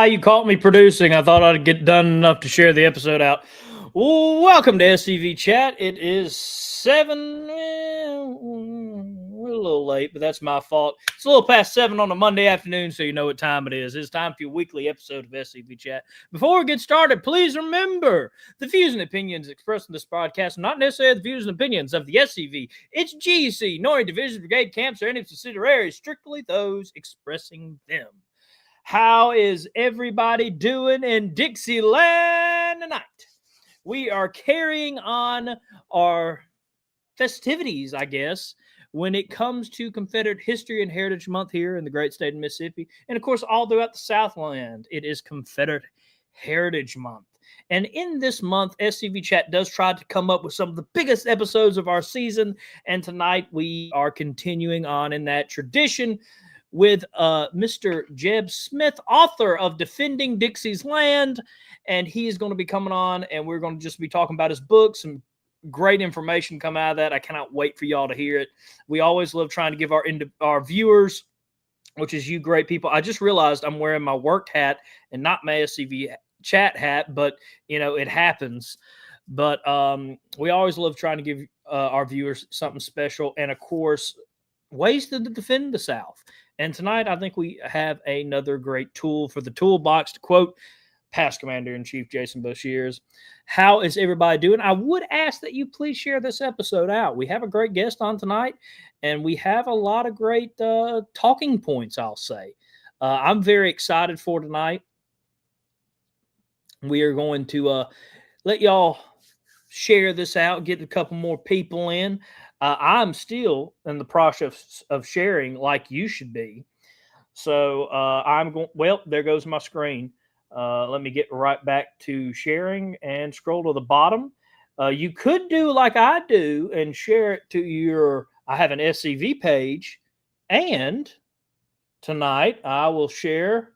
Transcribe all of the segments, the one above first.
you caught me producing. I thought I'd get done enough to share the episode out. Welcome to SCV Chat. It is 7. We're a little late, but that's my fault. It's a little past 7 on a Monday afternoon, so you know what time it is. It's time for your weekly episode of SCV Chat. Before we get started, please remember the views and opinions expressed in this broadcast are not necessarily the views and opinions of the SCV, its GC, nor Division Brigade camps or any subsidiaries, strictly those expressing them. How is everybody doing in Dixieland tonight? We are carrying on our festivities, I guess, when it comes to Confederate History and Heritage Month here in the great state of Mississippi. And, of course, all throughout the Southland, it is Confederate Heritage Month. And in this month, SCV Chat does try to come up with some of the biggest episodes of our season. And tonight we are continuing on in that tradition with Mr. Jeb Smith, author of Defending Dixie's Land. And he is going to be coming on, and we're going to just be talking about his book. Some great information come out of that. I cannot wait for y'all to hear it. We always love trying to give our viewers, which is you great people. I just realized I'm wearing my work hat and not my SCV chat hat, but, you know, it happens. But we always love trying to give our viewers something special. And, of course, ways to defend the South. And tonight, I think we have another great tool for the toolbox, to quote Past Commander-in-Chief Jason Boshears. How is everybody doing? I would ask that you please share this episode out. We have a great guest on tonight, and we have a lot of great talking points, I'll say. I'm very excited for tonight. We are going to let y'all share this out, get a couple more people in. I'm still in the process of sharing like you should be. So I'm going, well, there goes my screen. Let me get right back to sharing and scroll to the bottom. You could do like I do and share it to your, I have an SCV page, and tonight I will share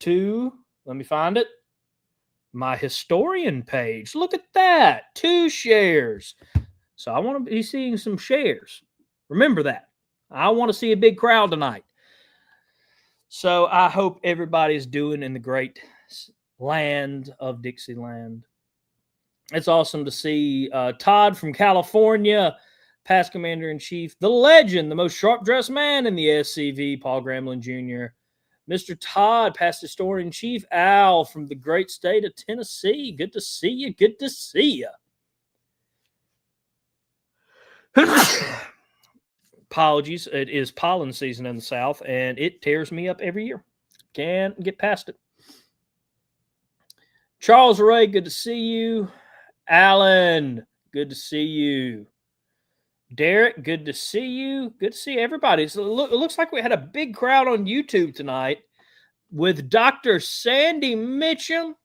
to, let me find it, my historian page. Look at that, 2 shares. So I want to be seeing some shares. Remember that. I want to see a big crowd tonight. So I hope everybody's doing in the great land of Dixieland. It's awesome to see Todd from California, past Commander-in-Chief, the legend, the most sharp-dressed man in the SCV, Paul Gramlin Jr., Mr. Todd, past Historian-Chief Al from the great state of Tennessee. Good to see you. Good to see you. Apologies. It is pollen season in the South, and it tears me up every year. Can't get past it. Charles Ray, good to see you. Alan, good to see you. Derek, good to see you. Good to see everybody. So it looks like we had a big crowd on YouTube tonight with Dr. Sandy Mitchum,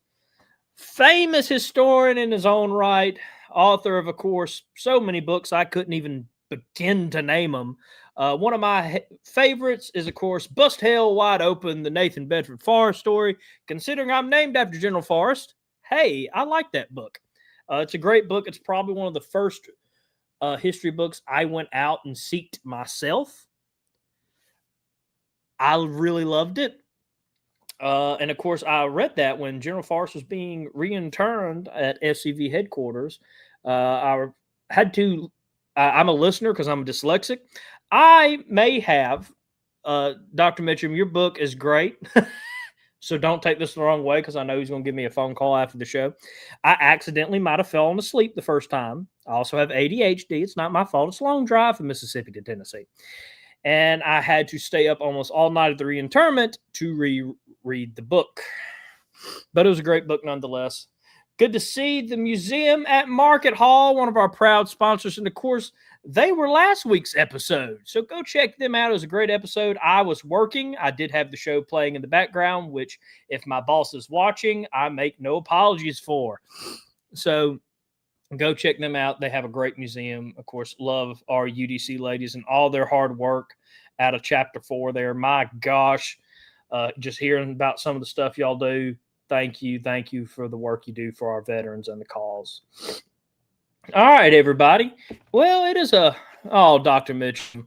famous historian in his own right, author of course, so many books I couldn't even begin to name them. One of my favorites is, of course, Bust Hell Wide Open, the Nathan Bedford Forrest story. Considering I'm named after General Forrest, hey, I like that book. It's a great book. It's probably one of the first history books I went out and seeked myself. I really loved it. And, of course, I read that when General Forrest was being reinterned at SCV headquarters. I had to... I'm a listener because I'm dyslexic. I may have, Dr. Mitchum, your book is great. So don't take this the wrong way because I know he's going to give me a phone call after the show. I accidentally might have fallen asleep the first time. I also have ADHD. It's not my fault. It's a long drive from Mississippi to Tennessee. And I had to stay up almost all night at the reinterment to reread the book. But it was a great book nonetheless. Good to see the museum at Market Hall, one of our proud sponsors. And, of course, they were last week's episode. So go check them out. It was a great episode. I was working. I did have the show playing in the background, which if my boss is watching, I make no apologies for. So go check them out. They have a great museum. Of course, love our UDC ladies and all their hard work out of Chapter 4 there. My gosh, just hearing about some of the stuff y'all do. Thank you. Thank you for the work you do for our veterans and the cause. All right, everybody. Well, it is Dr. Mitchum,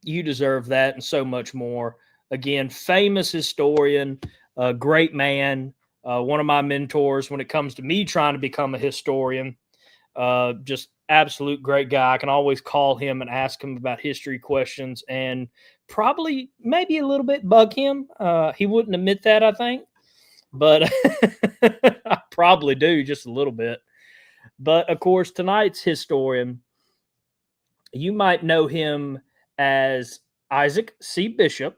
you deserve that and so much more. Again, famous historian, great man, one of my mentors when it comes to me trying to become a historian. Just absolute great guy. I can always call him and ask him about history questions and probably maybe a little bit bug him. He wouldn't admit that, I think, but I probably do just a little bit. But of course, tonight's historian, you might know him as Isaac C. Bishop.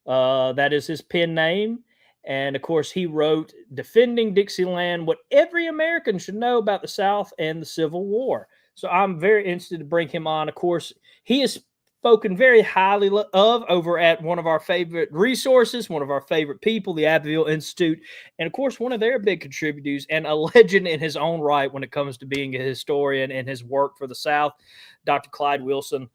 That is his pen name. And of course, he wrote Defending Dixieland, What Every American Should Know About the South and the Civil War. So I'm very interested to bring him on. Of course, he is spoken very highly of over at one of our favorite resources, one of our favorite people, the Abbeville Institute. And of course, one of their big contributors and a legend in his own right when it comes to being a historian and his work for the South. Dr. Clyde Wilson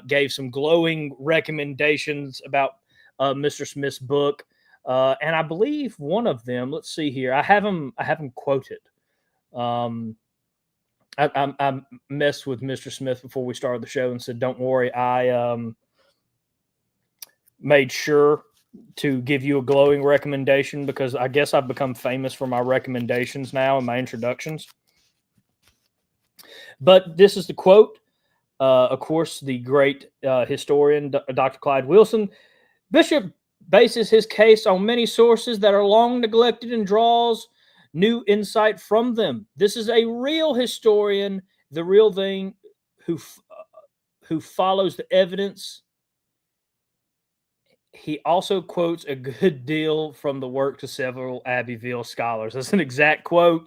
gave some glowing recommendations about Mr. Smith's book. And I believe one of them, let's see here, I have him quoted. I messed with Mr. Smith before we started the show and said, don't worry, I made sure to give you a glowing recommendation because I guess I've become famous for my recommendations now and my introductions. But this is the quote. Of course, the great historian, Dr. Clyde Wilson. Bishop bases his case on many sources that are long neglected and draws new insight from them. This is a real historian, the real thing, who follows the evidence. He also quotes a good deal from the works of several Abbeville scholars. That's an exact quote.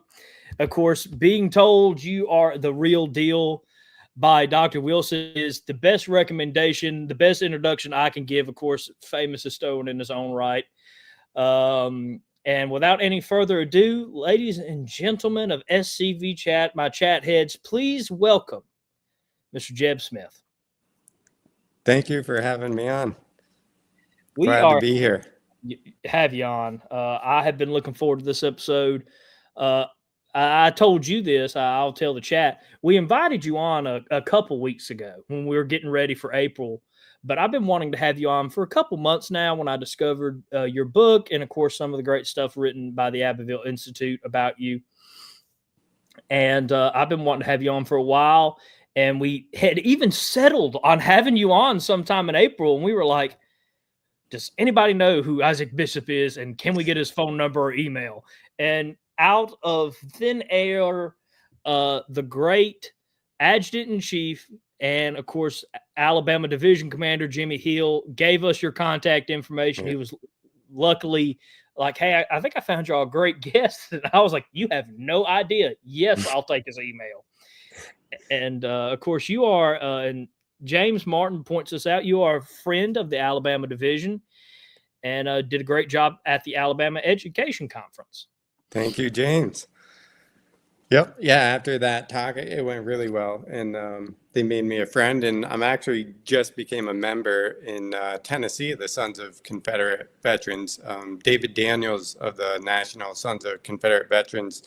Of course, being told you are the real deal by Dr. Wilson is the best recommendation, the best introduction I can give. Of course, famous historian in his own right. And without any further ado, ladies and gentlemen of SCV Chat, my chat heads, please welcome Mr. Jeb Smith. Thank you for having me on. We Glad to be here. Have you on. I have been looking forward to this episode. I told you this. I'll tell the chat. We invited you on a couple weeks ago when we were getting ready for April. But I've been wanting to have you on for a couple months now when I discovered your book and, of course, some of the great stuff written by the Abbeville Institute about you. And I've been wanting to have you on for a while. And we had even settled on having you on sometime in April. And we were like, does anybody know who Isaac Bishop is? And can we get his phone number or email? And out of thin air, the great adjutant-in-chief and, of course, Alabama Division Commander Jimmy Hill gave us your contact information. He was luckily like, hey, I think I found y'all a great guest. And I was like, you have no idea. Yes, I'll take his email. And, of course, you are, and James Martin points us out, you are a friend of the Alabama Division and did a great job at the Alabama Education Conference. Thank you, James. Yep. Yeah. After that talk, it went really well. And they made me a friend. And I'm actually just became a member in Tennessee, the Sons of Confederate Veterans. David Daniels of the National Sons of Confederate Veterans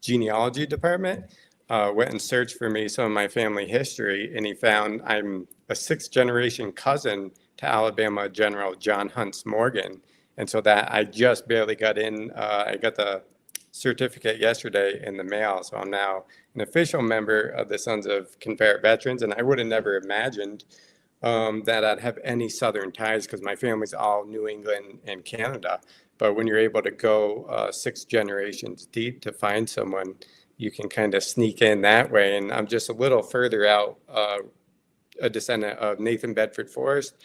Genealogy Department went and searched for me some of my family history. And he found I'm a 6th generation cousin to Alabama General John Hunts Morgan. And so that I just barely got in. I got the certificate yesterday in the mail. So I'm now an official member of the Sons of Confederate Veterans. And I would have never imagined that I'd have any Southern ties because my family's all New England and Canada. But when you're able to go 6 generations deep to find someone, you can kind of sneak in that way. And I'm just a little further out, a descendant of Nathan Bedford Forrest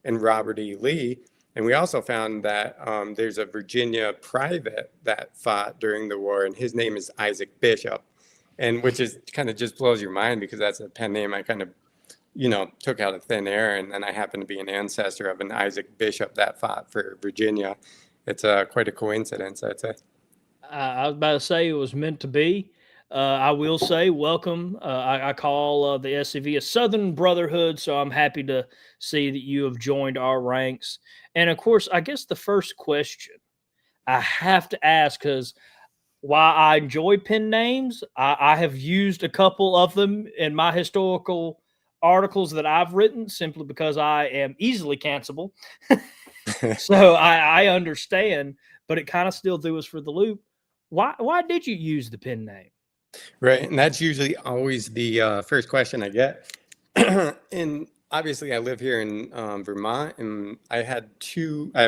and Robert E. Lee. And we also found that there's a Virginia private that fought during the war, and his name is Isaac Bishop, and which is kind of just blows your mind because that's a pen name I kind of, took out of thin air, and then I happen to be an ancestor of an Isaac Bishop that fought for Virginia. It's quite a coincidence, I'd say. I was about to say it was meant to be. I will say welcome. I call the SCV a Southern Brotherhood, so I'm happy to see that you have joined our ranks. And, of course, I guess the first question I have to ask, because while I enjoy pen names, I have used a couple of them in my historical articles that I've written simply because I am easily cancelable. So I understand, but it kind of still threw us for the loop. Why did you use the pen name? Right. And that's usually always the first question I get. And obviously, I live here in Vermont, and I have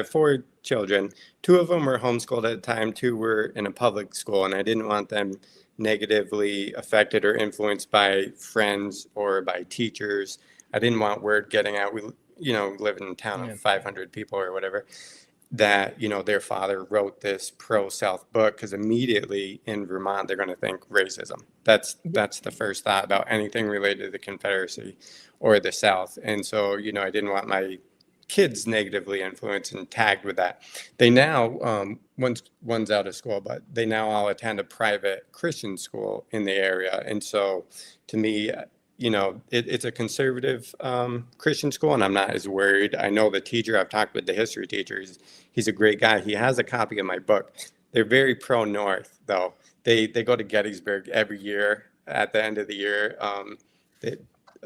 four children. Two of them were homeschooled at the time, two were in a public school, and I didn't want them negatively affected or influenced by friends or by teachers. I didn't want word getting out. We, live in a town of Yeah. 500 people or whatever, that their father wrote this pro-South book, because immediately in Vermont they're going to think racism. That's the first thought about anything related to the Confederacy or the South. And so I didn't want my kids negatively influenced and tagged with that. They now one's out of school, but they now all attend a private Christian school in the area. And so to me, it's a conservative Christian school, and I'm not as worried. I know the teacher, I've talked with the history teacher. He's a great guy. He has a copy of my book. They're very pro-North, though. They go to Gettysburg every year at the end of the year.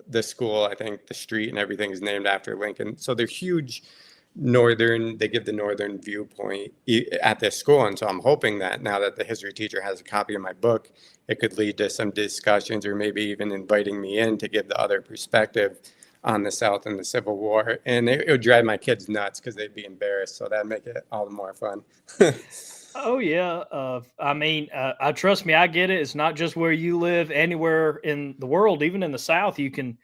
The school, I think the street and everything is named after Lincoln. So they're huge Northern, they give the Northern viewpoint at this school. And so I'm hoping that now that the history teacher has a copy of my book, it could lead to some discussions, or maybe even inviting me in to give the other perspective on the South and the Civil War. And it would drive my kids nuts because they'd be embarrassed. So that'd make it all the more fun. Oh yeah. I mean, I trust me, I get it. It's not just where you live. Anywhere in the world, even in the South, you can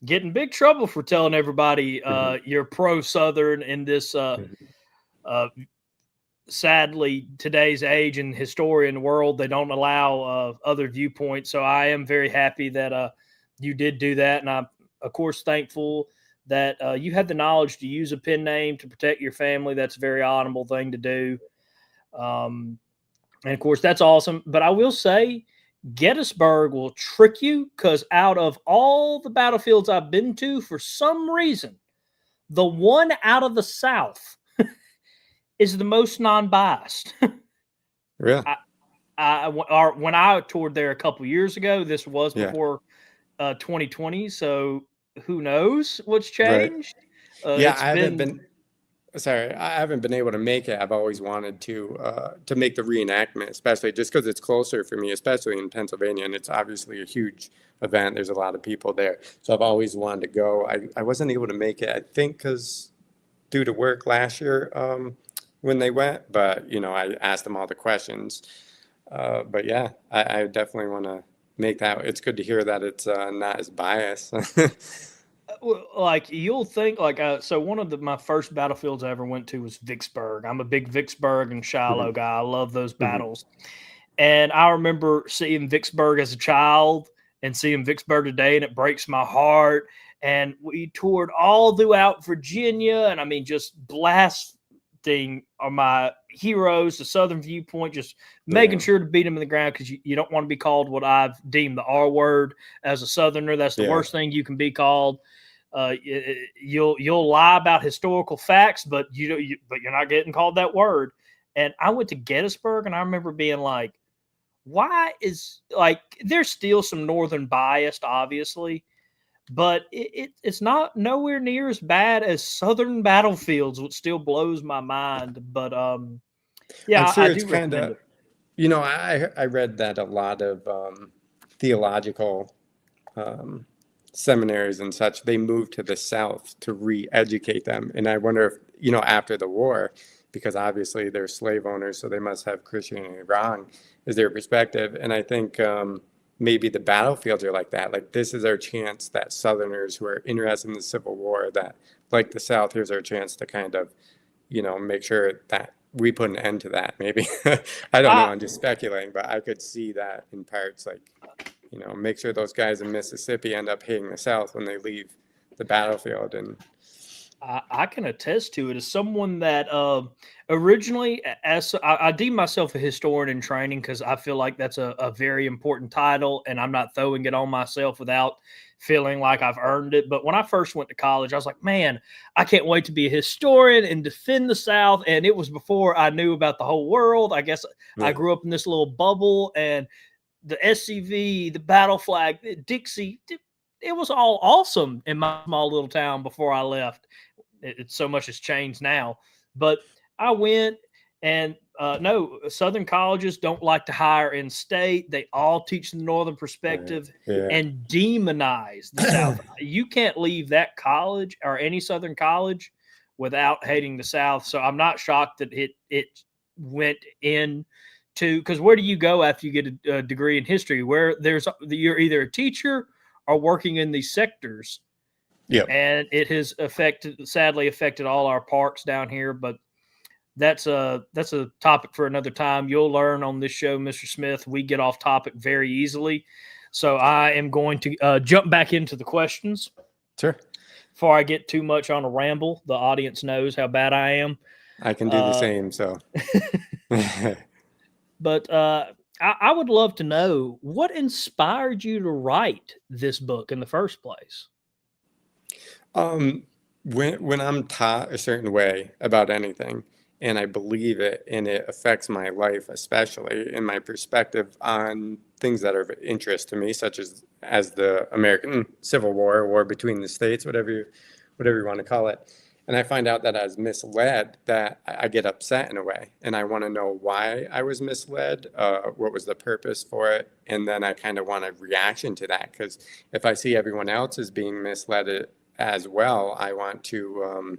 get in big trouble for telling everybody you're pro-Southern in this. Sadly, today's age and historian world, they don't allow other viewpoints. So I am very happy that you did do that, and I'm of course thankful that you had the knowledge to use a pen name to protect your family. That's a very honorable thing to do. And of course, that's awesome. But I will say, Gettysburg will trick you, because out of all the battlefields I've been to, for some reason, the one out of the South is the most non-biased. Really? When I toured there a couple years ago, this was Yeah. before 2020, so who knows what's Right. changed? Yeah, It's been. I haven't been able to make it. I've always wanted to make the reenactment, especially just because it's closer for me, especially in Pennsylvania, and it's obviously a huge event. There's a lot of people there, so I've always wanted to go. I wasn't able to make it, I think, because due to work last year when they went, but I asked them all the questions. But yeah, I definitely want to make that. It's good to hear that it's not as biased. Like, you'll think like so one of my first battlefields I ever went to was Vicksburg. I'm a big Vicksburg and Shiloh Mhm, guy. I love those mhm. battles. And I remember seeing Vicksburg as a child and seeing Vicksburg today, and it breaks my heart. And we toured all throughout Virginia, and I mean, just blasting on my heroes, the Southern viewpoint, just making Yeah, sure to beat them in the ground, because you don't want to be called what I've deemed the R word as a Southerner. That's the yeah. worst thing you can be called. You'll lie about historical facts, but you're not getting called that word. And I went to Gettysburg, and I remember being like, why is, like, there's still some northern bias, obviously, but it's not nowhere near as bad as southern battlefields, which still blows my mind. But I'm yeah, sure I it's do kind recommend of, it. I read that a lot of theological um, seminaries and such, they moved to the South to re-educate them. And I wonder if, after the war, because obviously they're slave owners, so they must have Christianity wrong, is their perspective. And I think maybe the battlefields are like that. Like, this is our chance, that Southerners who are interested in the Civil War, that like the South, here's our chance to kind of, make sure that we put an end to that. Maybe I don't know. I I'm just speculating, but I could see that in parts, like, make sure those guys in Mississippi end up hating the South when they leave the battlefield. And I can attest to it as someone that originally, as I deem myself a historian in training, because I feel like that's a very important title, and I'm not throwing it on myself without feeling like I've earned it. But when I first went to college, I was like, man, I can't wait to be a historian and defend the South. And it was before I knew about the whole world. I guess I yeah, grew up in this little bubble, and the SCV, the battle flag, Dixie. It was all awesome in my small little town before I left. So much has changed now. But I went, and no, Southern colleges don't like to hire in state. They all teach the Northern perspective Yeah. and demonize the South. You can't leave that college or any Southern college without hating the South. So I'm not shocked that it went in to, because where do you go after you get a degree in history? Where you're either a teacher or working in these sectors. Yep. And it has sadly affected all our parks down here. But that's a topic for another time. You'll learn on this show, Mr. Smith, we get off topic very easily. So I am going to jump back into the questions. Sure. Before I get too much on a ramble, the audience knows how bad I am. I can do the same. So, but I would love to know what inspired you to write this book in the first place. When I'm taught a certain way about anything, and I believe it, and it affects my life, especially in my perspective on things that are of interest to me, such as the American Civil War between the states, whatever you want to call it. And I find out that I was misled, that I get upset in a way, and I want to know why I was misled, what was the purpose for it, and then I kind of want a reaction to that, because if I see everyone else as being misled as well, I want to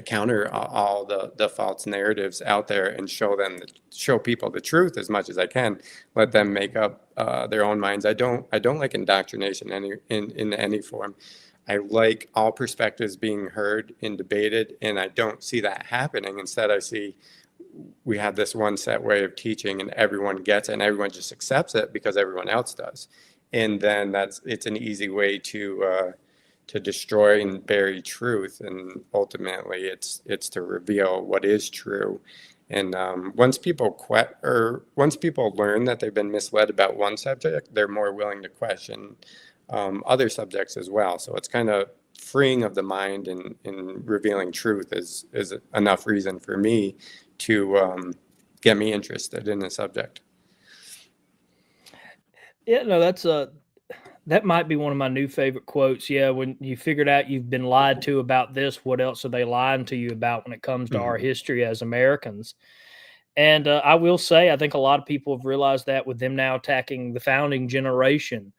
counter all the false narratives out there and show people the truth as much as I can. Let them make up their own minds. I don't like indoctrination in any form. I like all perspectives being heard and debated, and I don't see that happening. Instead, I see we have this one set way of teaching, and everyone gets it, and everyone just accepts it because everyone else does. And then it's an easy way to destroy and bury truth, and ultimately it's to reveal what is true. And once people learn that they've been misled about one subject, they're more willing to question other subjects as well. So it's kind of freeing of the mind, and revealing truth is enough reason for me to get me interested in the subject. Yeah, no, that might be one of my new favorite quotes. Yeah, when you figured out you've been lied to about this, what else are they lying to you about when it comes to our history as Americans? And I will say, I think a lot of people have realized that with them now attacking the founding generation.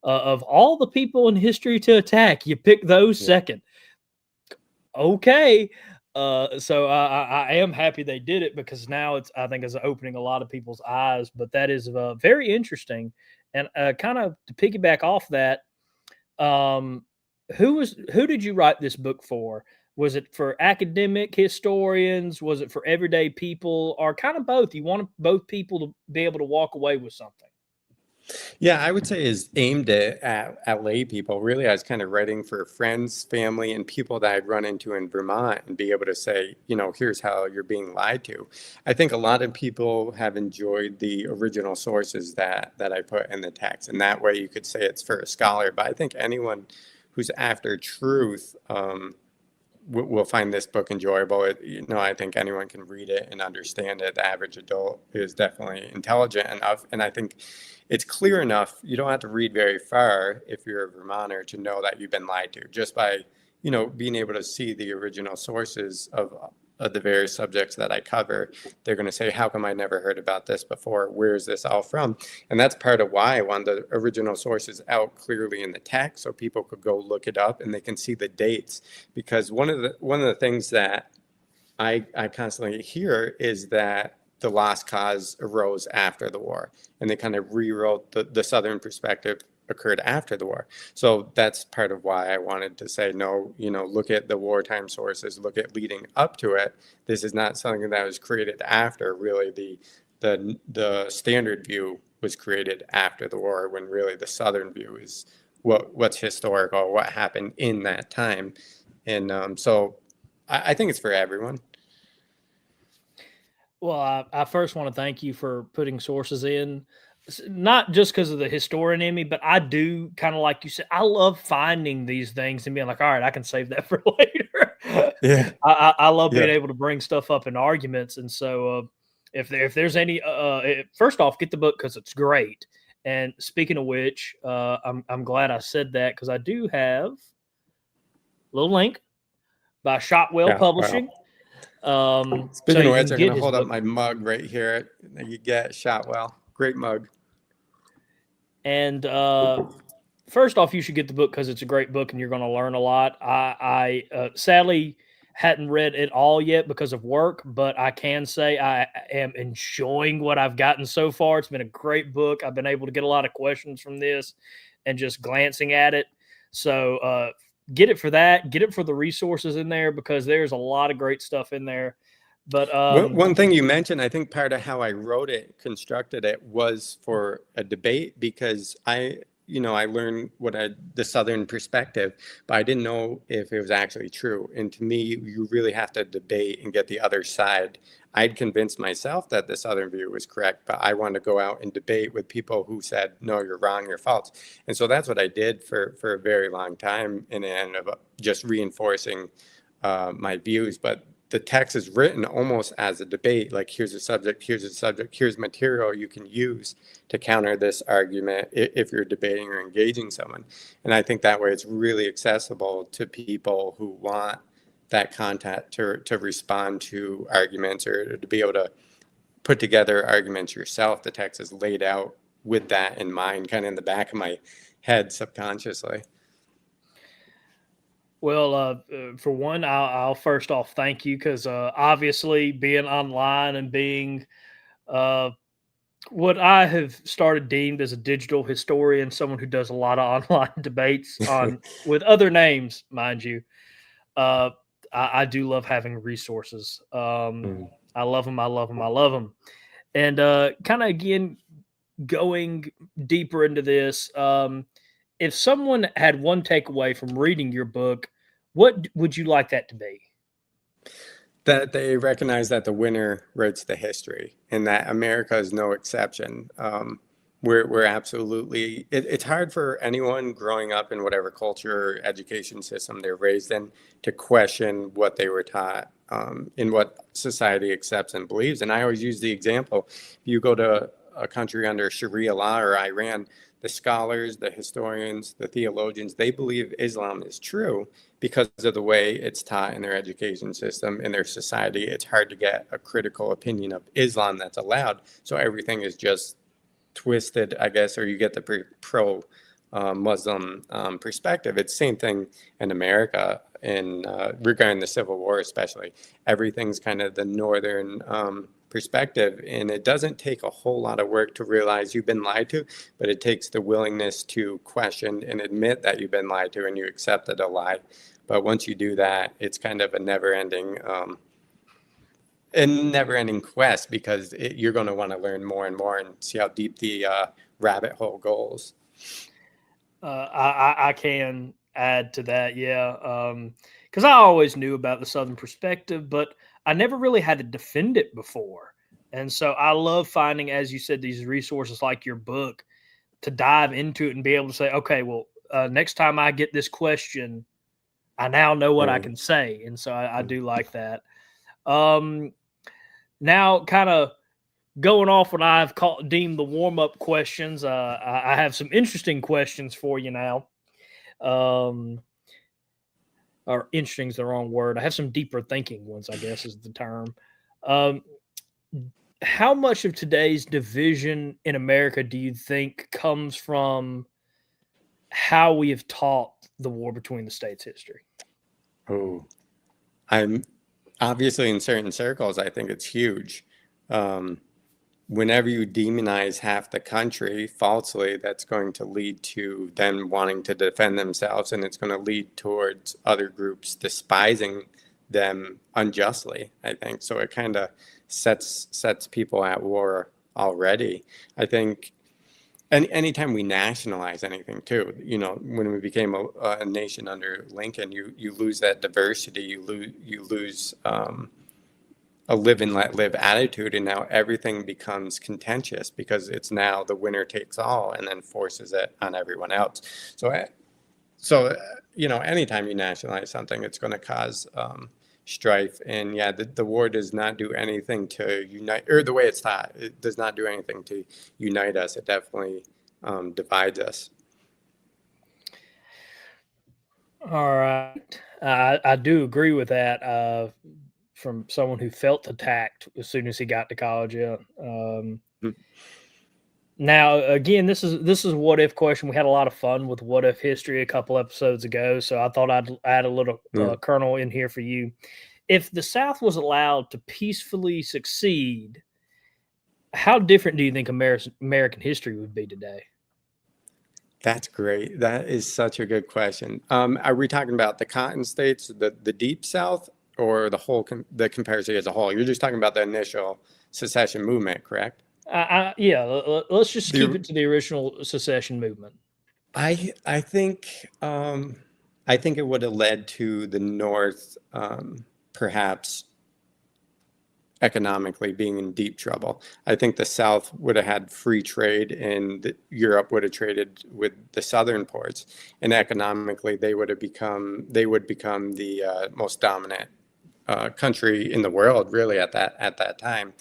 Of all the people in history to attack, you pick those second. Okay. So I am happy they did it, because now I think it's opening a lot of people's eyes. But that is very interesting. And kind of to piggyback off that, who did you write this book for? Was it for academic historians? Was it for everyday people, or kind of both? You want both people to be able to walk away with something. Yeah, I would say is aimed at lay people. Really, I was kind of writing for friends, family, and people that I'd run into in Vermont, and be able to say, here's how you're being lied to. I think a lot of people have enjoyed the original sources that I put in the text, and that way you could say it's for a scholar. But I think anyone who's after truth will find this book enjoyable. I think anyone can read it and understand it. The average adult is definitely intelligent enough, and I think it's clear enough. You don't have to read very far if you're a Vermonter to know that you've been lied to, just by being able to see the original sources of the various subjects that I cover. They're going to say, how come I never heard about this before? Where is this all from? And that's part of why I want the original sources out clearly in the text, so people could go look it up and they can see the dates. Because one of the things that I constantly hear is that the Lost Cause arose after the war, and they kind of rewrote the Southern perspective occurred after the war. So that's part of why I wanted to say, no, look at the wartime sources, look at leading up to it. This is not something that was created after. Really, the standard view was created after the war, when really the Southern view is what's historical, what happened in that time. And so I think it's for everyone. Well, I first want to thank you for putting sources in, not just because of the historian in me, but I do kind of, like you said, I love finding these things and being like, all right, I can save that for later. Yeah. I love being able to bring stuff up in arguments. And so if there's any, first off, get the book because it's great. And speaking of which, I'm glad I said that, because I do have a little link by Shotwell Publishing. Wow. So Speaking of you which, can I'm get going to his hold up book. my mug right here. You get Shotwell. Great mug. And first off, you should get the book because it's a great book and you're going to learn a lot. I sadly hadn't read it all yet because of work, but I can say I am enjoying what I've gotten so far. It's been a great book. I've been able to get a lot of questions from this and just glancing at it. So get it for that. Get it for the resources in there because there's a lot of great stuff in there. But One thing you mentioned, I think part of how I wrote it, constructed it, was for a debate because I learned the Southern perspective, but I didn't know if it was actually true. And to me, you really have to debate and get the other side. I'd convinced myself that the Southern view was correct, but I wanted to go out and debate with people who said, no, you're wrong, you're false. And so that's what I did for a very long time. And it ended up just reinforcing my views. But the text is written almost as a debate, like here's a subject, here's material you can use to counter this argument if you're debating or engaging someone. And I think that way it's really accessible to people who want that content to respond to arguments or to be able to put together arguments yourself. The text is laid out with that in mind, kind of in the back of my head subconsciously. Well, for one, I'll first off thank you because obviously being online and being uh, what I have started deemed as a digital historian, someone who does a lot of online debates on with other names, mind you. Uh, I do love having resources. Mm. I love them. I love them. I love them. And kind of again going deeper into this, if someone had one takeaway from reading your book, what would you like that to be? That they recognize that the winner writes the history and that America is no exception. We're absolutely, it's hard for anyone growing up in whatever culture or education system they're raised in to question what they were taught, in what society accepts and believes. And I always use the example, if you go to a country under Sharia law or Iran, the scholars, the historians, the theologians, they believe Islam is true because of the way it's taught in their education system, in their society. It's hard to get a critical opinion of Islam that's allowed. So everything is just twisted, I guess, or you get the pro Muslim perspective. It's the same thing in America, in regarding the Civil War, especially. Everything's kind of the northern perspective, and it doesn't take a whole lot of work to realize you've been lied to, but it takes the willingness to question and admit that you've been lied to and you accepted a lie. But once you do that, it's kind of a never-ending quest because you're going to want to learn more and more and see how deep the rabbit hole goes. I can add to that, yeah, because I always knew about the Southern perspective, but I never really had to defend it before. And so I love finding, as you said, these resources like your book to dive into it and be able to say, okay, well, next time I get this question, I now know what I Right. can say. And so I do like that. Um, Now, kind of going off what I've deemed the warm up questions, I have some interesting questions for you now. Um, or interesting is the wrong word. I have some deeper thinking ones, I guess is the term. Um, how much of today's division in America do you think comes from how we have taught the war between the states history? Oh, I'm obviously in certain circles, I think it's huge. Um, Whenever you demonize half the country falsely, that's going to lead to them wanting to defend themselves, and it's going to lead towards other groups despising them unjustly, I think. So it kind of sets people at war already. I think anytime we nationalize anything too, when we became a nation under Lincoln, you lose that diversity, you lose a live and let live attitude, and now everything becomes contentious because it's now the winner takes all and then forces it on everyone else. So anytime you nationalize something, it's going to cause strife. And yeah, the war does not do anything to unite, or the way it's taught, it does not do anything to unite us. It definitely divides us. All right. I do agree with that. from someone who felt attacked as soon as he got to college. Yeah. Mm. Now, again, this is a what if question. We had a lot of fun with what if history a couple episodes ago, so I thought I'd add a little Yeah. kernel in here for you. If the South was allowed to peacefully succeed, how different do you think American history would be today? That's great. That is such a good question. Are we talking about the Cotton States, the Deep South, or the Confederacy as a whole? You're just talking about the initial secession movement, correct? Yeah, let's just keep The it to the original secession movement. I think I think it would have led to the North perhaps economically being in deep trouble. I think the South would have had free trade and Europe would have traded with the southern ports, and economically they would become the most dominant country in the world really at that time.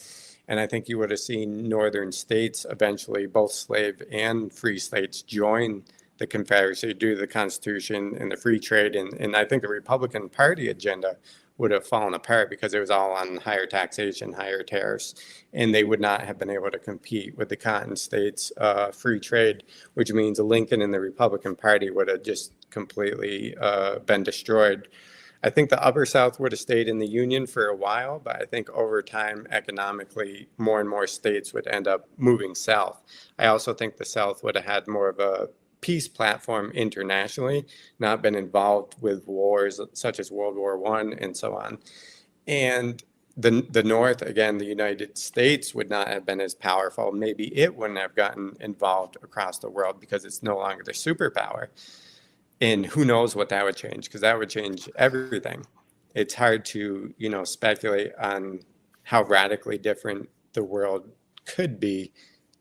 And I think you would have seen northern states eventually, both slave and free states, join the Confederacy due to the Constitution and the free trade. And I think the Republican Party agenda would have fallen apart because it was all on higher taxation, higher tariffs, and they would not have been able to compete with the Cotton States' free trade, which means Lincoln and the Republican Party would have just completely been destroyed. I think the Upper South would have stayed in the Union for a while, but I think over time, economically, more and more states would end up moving south. I also think the South would have had more of a peace platform internationally, not been involved with wars such as World War I and so on. And the North, again, the United States would not have been as powerful. Maybe it wouldn't have gotten involved across the world because it's no longer the superpower. And who knows what that would change, because that would change everything. It's hard to, speculate on how radically different the world could be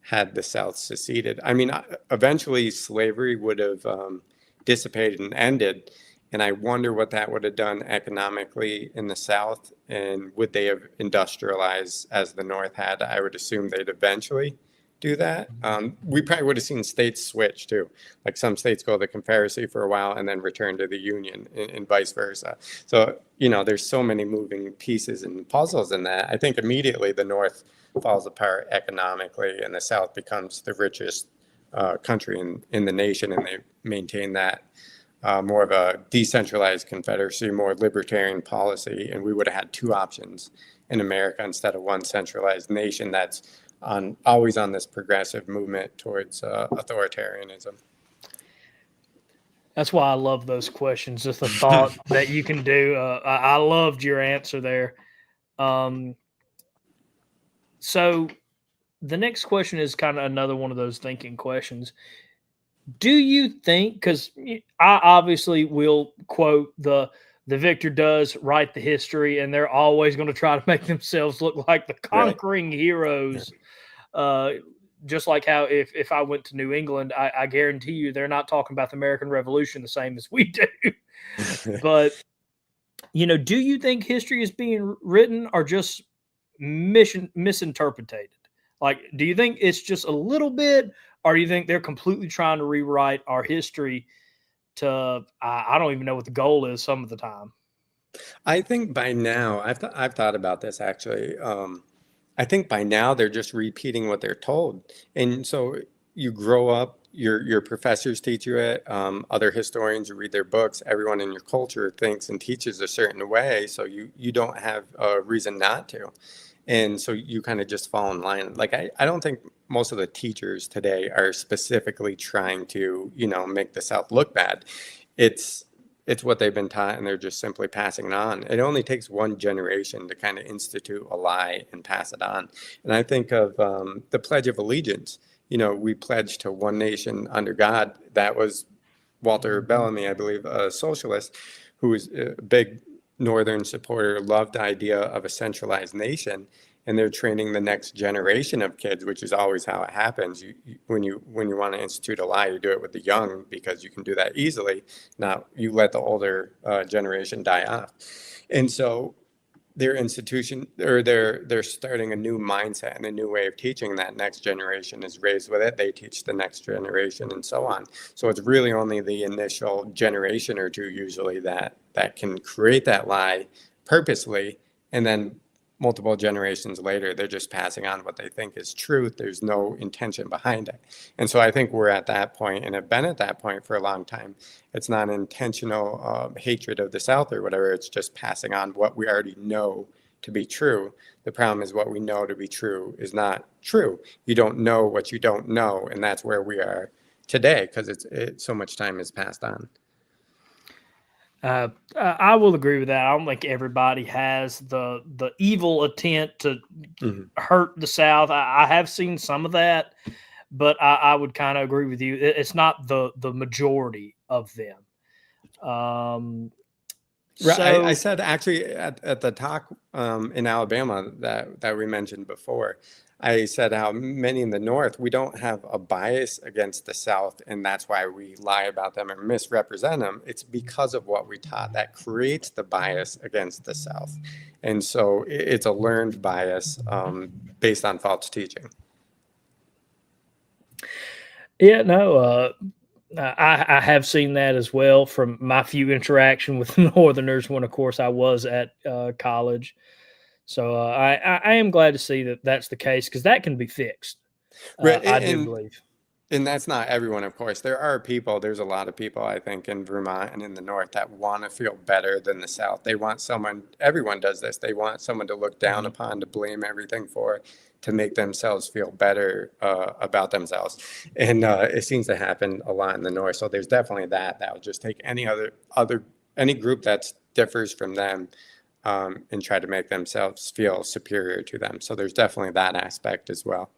had the South seceded. I mean, eventually slavery would have dissipated and ended. And I wonder what that would have done economically in the South. And would they have industrialized as the North had? I would assume they'd eventually do that. We probably would have seen states switch too. Like some states go to the Confederacy for a while and then return to the Union and vice versa. So, there's so many moving pieces and puzzles in that. I think immediately the North falls apart economically and the South becomes the richest country in the nation, and they maintain that more of a decentralized Confederacy, more libertarian policy, and we would have had two options in America instead of one centralized nation that's always on this progressive movement towards authoritarianism. That's why I love those questions. Just the thought that you can do. I loved your answer there. So the next question is kind of another one of those thinking questions. Do you think, because I obviously will quote the victor does write the history, and they're always going to try to make themselves look like the conquering heroes. Just like how if I went to New England, I guarantee you they're not talking about the American Revolution the same as we do. But, do you think history is being written or just misinterpreted? Like, do you think it's just a little bit, or do you think they're completely trying to rewrite our history to, I don't even know what the goal is some of the time? I think by now, I've thought about this actually. I think by now they're just repeating what they're told. And so you grow up, your professors teach you it, other historians, you read their books, everyone in your culture thinks and teaches a certain way. So you don't have a reason not to. And so you kind of just fall in line. Like, I don't think most of the teachers today are specifically trying to, make the South look bad. It's what they've been taught, and they're just simply passing it on. It only takes one generation to kind of institute a lie and pass it on. And I think of the Pledge of Allegiance. We pledge to one nation under God. That was Walter Bellamy, I believe, a socialist who was a big Northern supporter, loved the idea of a centralized nation. And they're training the next generation of kids, which is always how it happens. When you want to institute a lie, you do it with the young because you can do that easily. Now you let the older generation die off, and so their institution, or they're starting a new mindset and a new way of teaching. That next generation is raised with it. They teach the next generation, and so on. So it's really only the initial generation or two usually that can create that lie purposely And then multiple generations later, they're just passing on what they think is truth. There's no intention behind it. And so I think we're at that point and have been at that point for a long time. It's not intentional hatred of the South or whatever. It's just passing on what we already know to be true. The problem is what we know to be true is not true. You don't know what you don't know. And that's where we are today, because it's so much time has passed on. I will agree with that. I don't think everybody has the evil intent to hurt the South. I have seen some of that, but I would kind of agree with you. It's not the majority of them. Right. I said actually at the talk in Alabama that we mentioned before, I said how many in the North, we don't have a bias against the South, and that's why we lie about them or misrepresent them. It's because of what we taught that creates the bias against the South. And so it's a learned bias based on false teaching. Yeah, no, I have seen that as well from my few interaction with Northerners when, of course, I was at college. So I am glad to see that that's the case, because that can be fixed. Right. I do believe. And that's not everyone, of course. There's a lot of people, I think, in Vermont and in the North that want to feel better than the South. They want everyone does this. They want someone to look down upon, to blame everything for, to make themselves feel better about themselves. And it seems to happen a lot in the North. So there's definitely that will just take any group that differs from them and try to make themselves feel superior to them. So there's definitely that aspect as well.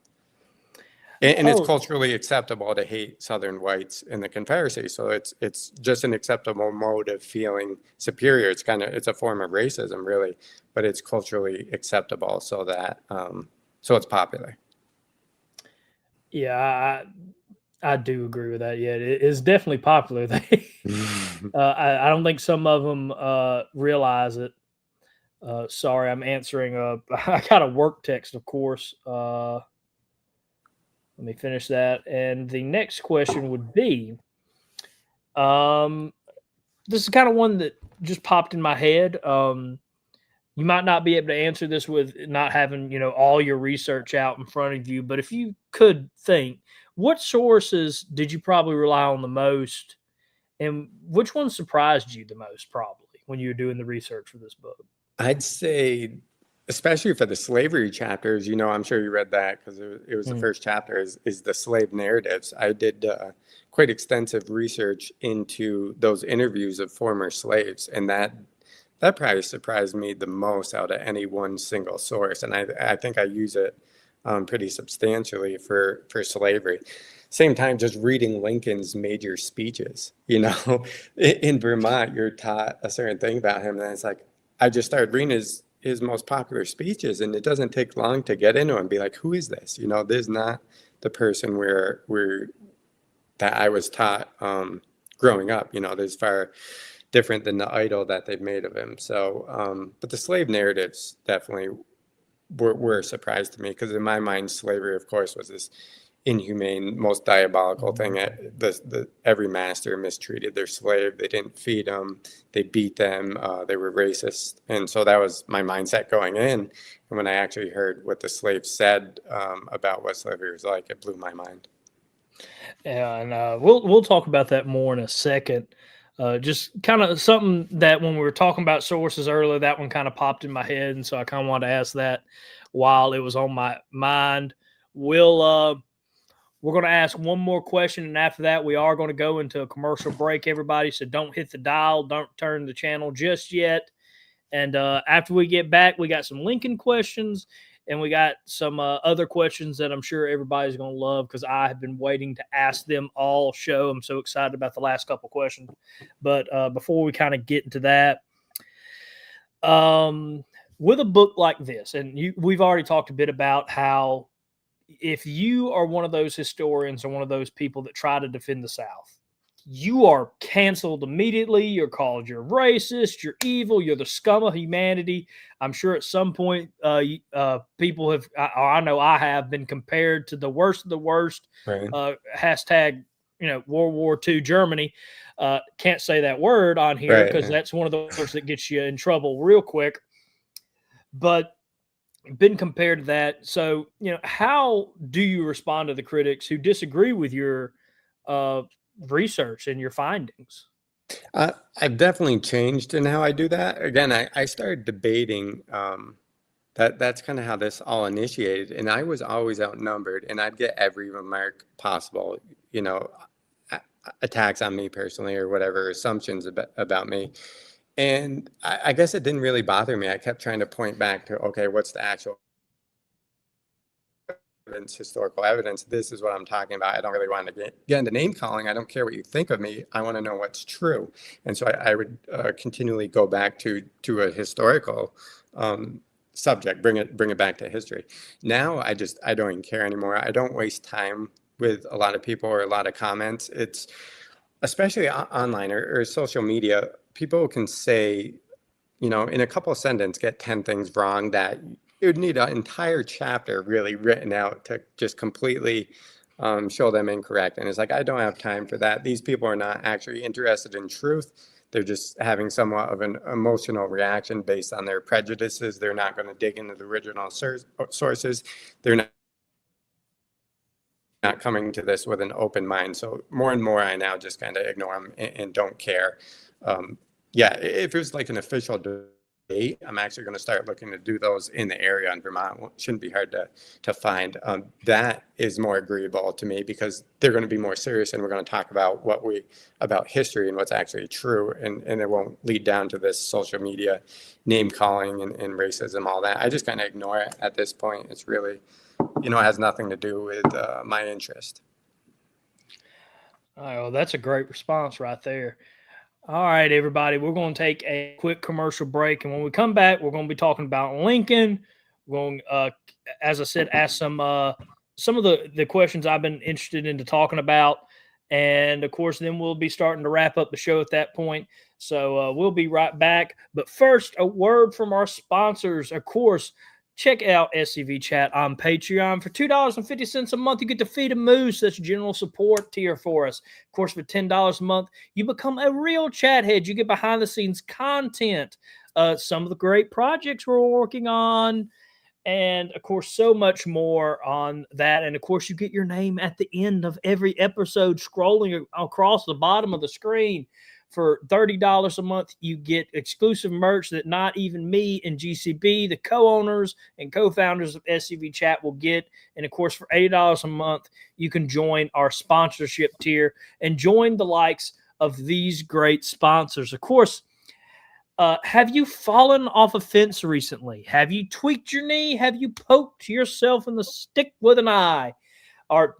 And it's culturally acceptable to hate Southern whites in the Confederacy. So it's just an acceptable mode of feeling superior. It's a form of racism, really, but it's culturally acceptable, so that so it's popular. Yeah, I do agree with that. Yeah, it is definitely popular. I don't think some of them realize it. Sorry, I'm answering. I got a work text, of course. Let me finish that. And the next question would be, this is kind of one that just popped in my head. You might not be able to answer this with not having, all your research out in front of you, but if you could think, what sources did you probably rely on the most, and which one surprised you the most, probably, when you were doing the research for this book? I'd say, especially for the slavery chapters, I'm sure you read that because it was the first chapter, is the slave narratives. I did quite extensive research into those interviews of former slaves, and that probably surprised me the most out of any one single source. And I think I use it pretty substantially for slavery. Same time, just reading Lincoln's major speeches, in Vermont, you're taught a certain thing about him. And it's like, I just started reading his most popular speeches, and it doesn't take long to get into it and be like, who is this? This is not the person that I was taught growing up. There's far different than the idol that they've made of him. So, but the slave narratives definitely were a surprise to me, because in my mind, slavery, of course, was this inhumane, most diabolical thing. Every master mistreated their slave. They didn't feed them. They beat them. They were racist. And so that was my mindset going in. And when I actually heard what the slaves said about what slavery was like, it blew my mind. Yeah, and we'll talk about that more in a second. Just kind of something that when we were talking about sources earlier, that one kind of popped in my head, and so I kind of wanted to ask that while it was on my mind. We're going to ask one more question, and after that, we are going to go into a commercial break, everybody. So don't hit the dial, don't turn the channel just yet. And after we get back, we got some Lincoln questions, and we got some other questions that I'm sure everybody's going to love, because I have been waiting to ask them all show. I'm so excited about the last couple questions. But before we kind of get into that, with a book like this, and we've already talked a bit about how if you are one of those historians or one of those people that try to defend the South, you are canceled immediately. You're called, you're racist, you're evil, you're the scum of humanity. I'm sure at some point people have, I know I have, been compared to the worst of the worst. Right. Hashtag, World War II Germany. Can't say that word on here because that's one of the words that gets you in trouble real quick. but been compared to that. So, how do you respond to the critics who disagree with your uh, research and your findings? I've definitely changed in how I do that. Again, I started debating. That's kind of how this all initiated, and I was always outnumbered, and I'd get every remark possible, you know, attacks on me personally or whatever assumptions about me. And I guess it didn't really bother me. I kept trying to point back to, okay, what's the actual evidence, historical evidence? This is what I'm talking about. I don't really want to get into name calling. I don't care what you think of me. I want to know what's true. And so I would continually go back to a historical subject, bring it back to history. Now I don't even care anymore. I don't waste time with a lot of people or a lot of comments. It's especially online or social media. People can say, in a couple of sentences, get 10 things wrong that it would need an entire chapter really written out to just completely show them incorrect. And it's like, I don't have time for that. These people are not actually interested in truth. They're just having somewhat of an emotional reaction based on their prejudices. They're not going to dig into the original sources. They're not coming to this with an open mind. So more and more, I now just kind of ignore them and don't care. If it was like an official debate, I'm actually going to start looking to do those in the area in Vermont. It shouldn't be hard to find. That is more agreeable to me because they're going to be more serious, and we're going to talk about about history and what's actually true, and it won't lead down to this social media name calling and racism, all that. I just kind of ignore it at this point. It's really, it has nothing to do with my interest. Oh, that's a great response right there. All right, everybody, we're going to take a quick commercial break, and when we come back, we're going to be talking about Lincoln. We're going, as I said, ask some of the questions I've been interested into talking about, and of course, then we'll be starting to wrap up the show at that point. So we'll be right back. But first, a word from our sponsors. Of course, check out SCV Chat on Patreon. For $2.50 a month, you get to feed a moose. That's general support tier for us. Of course, for $10 a month, you become a real chat head. You get behind the scenes content, some of the great projects we're working on, and of course, so much more on that. And of course, you get your name at the end of every episode scrolling across the bottom of the screen. For $30 a month, you get exclusive merch that not even me and GCB, the co-owners and co-founders of SCV Chat, will get. And of course, for $80 a month, you can join our sponsorship tier and join the likes of these great sponsors. Of course, have you fallen off a fence recently? Have you tweaked your knee? Have you poked yourself in the stick with an eye? Or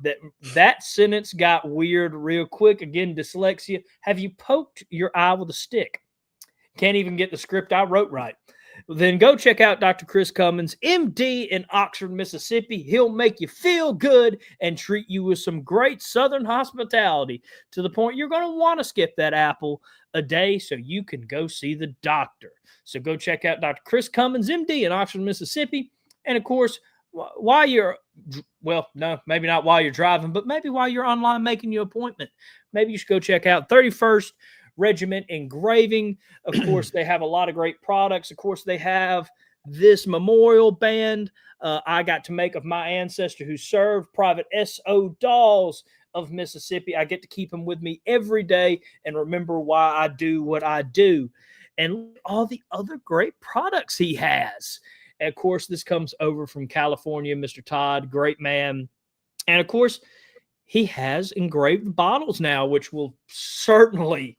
that sentence got weird real quick. Again, dyslexia. Have you poked your eye with a stick? Can't even get the script I wrote right. Then go check out Dr. Chris Cummins, MD in Oxford, Mississippi. He'll make you feel good and treat you with some great Southern hospitality to the point you're going to want to skip that apple a day so you can go see the doctor. So go check out Dr. Chris Cummins, MD in Oxford, Mississippi. And of course, while you're, well, no, maybe not while you're driving, but maybe while you're online making your appointment, maybe you should go check out 31st Regiment Engraving. Of course, they have a lot of great products. Of course, they have this memorial band I got to make of my ancestor who served, Private S.O. Dawes of Mississippi. I get to keep him with me every day and remember why I do what I do. And all the other great products he has. And of course, this comes over from California, Mr. Todd, great man. And of course, he has engraved bottles now, which will certainly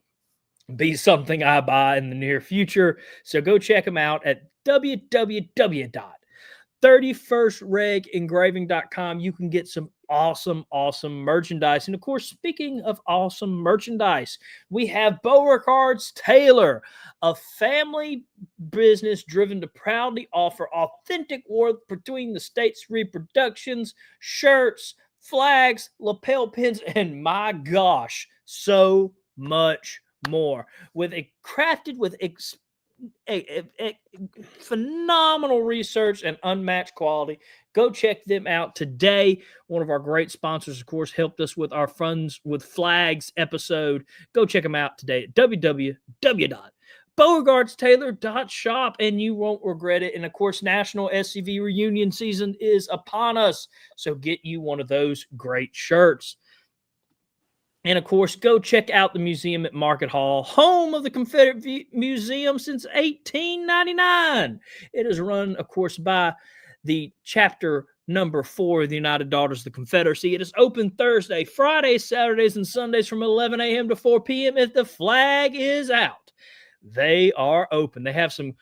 be something I buy in the near future. So go check him out at www.31stregengraving.com. You can get some awesome merchandise. And of course, speaking of awesome merchandise, we have Beauregard's Tailor, a family business driven to proudly offer authentic work between the states' reproductions, shirts, flags, lapel pins, and my gosh, so much more. Crafted with phenomenal research and unmatched quality. Go check them out today. One of our great sponsors, of course, helped us with our Funds with Flags episode. Go check them out today at www.beauregardstailor.com. Beauregardstailor.shop, and you won't regret it. And of course, National SCV Reunion season is upon us, so get you one of those great shirts. And of course, go check out the museum at Market Hall, home of the Confederate Museum since 1899. It is run, of course, by the chapter number 4 of the United Daughters of the Confederacy. It is open Thursday, Fridays, Saturdays, and Sundays from 11 a.m. to 4 p.m. If the flag is out, they are open. They have some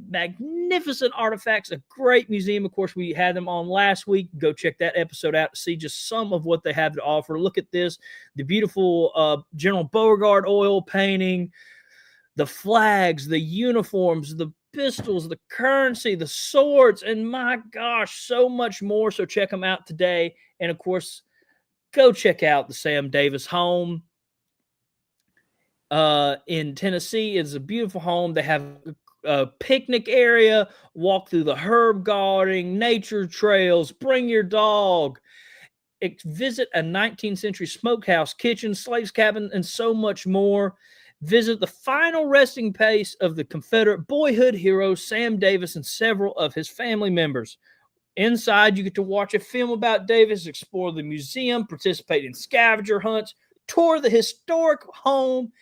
magnificent artifacts, a great museum. Of course, we had them on last week. Go check that episode out to see just some of what they have to offer. Look at this, the beautiful General Beauregard oil painting, the flags, the uniforms, the pistols, the currency, the swords, and my gosh, so much more. So check them out today. And of course, go check out the Sam Davis home in Tennessee. It's a beautiful home. They have a picnic area, walk through the herb garden, nature trails, bring your dog, visit a 19th century smokehouse, kitchen, slaves cabin, and so much more. Visit the final resting place of the Confederate boyhood hero Sam Davis and several of his family members. Inside, you get to watch a film about Davis, explore the museum, participate in scavenger hunts, tour the historic home,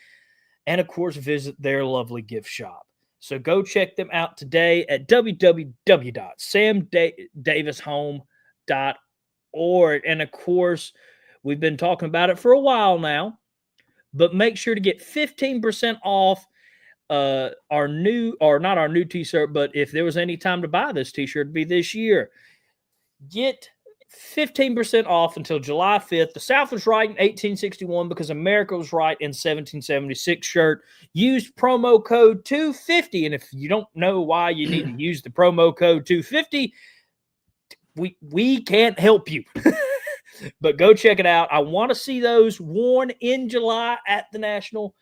and of course, visit their lovely gift shop. So go check them out today at www.samdavishome.org. And of course, we've been talking about it for a while now, but make sure to get 15% off our new, or not our new t-shirt, but if there was any time to buy this t-shirt, it'd be this year. Get 15% off until July 5th. The South was right in 1861 because America was right in 1776 shirt. Use promo code 250. And if you don't know why you need to use the promo code 250, we can't help you. But go check it out. I want to see those worn in July at the National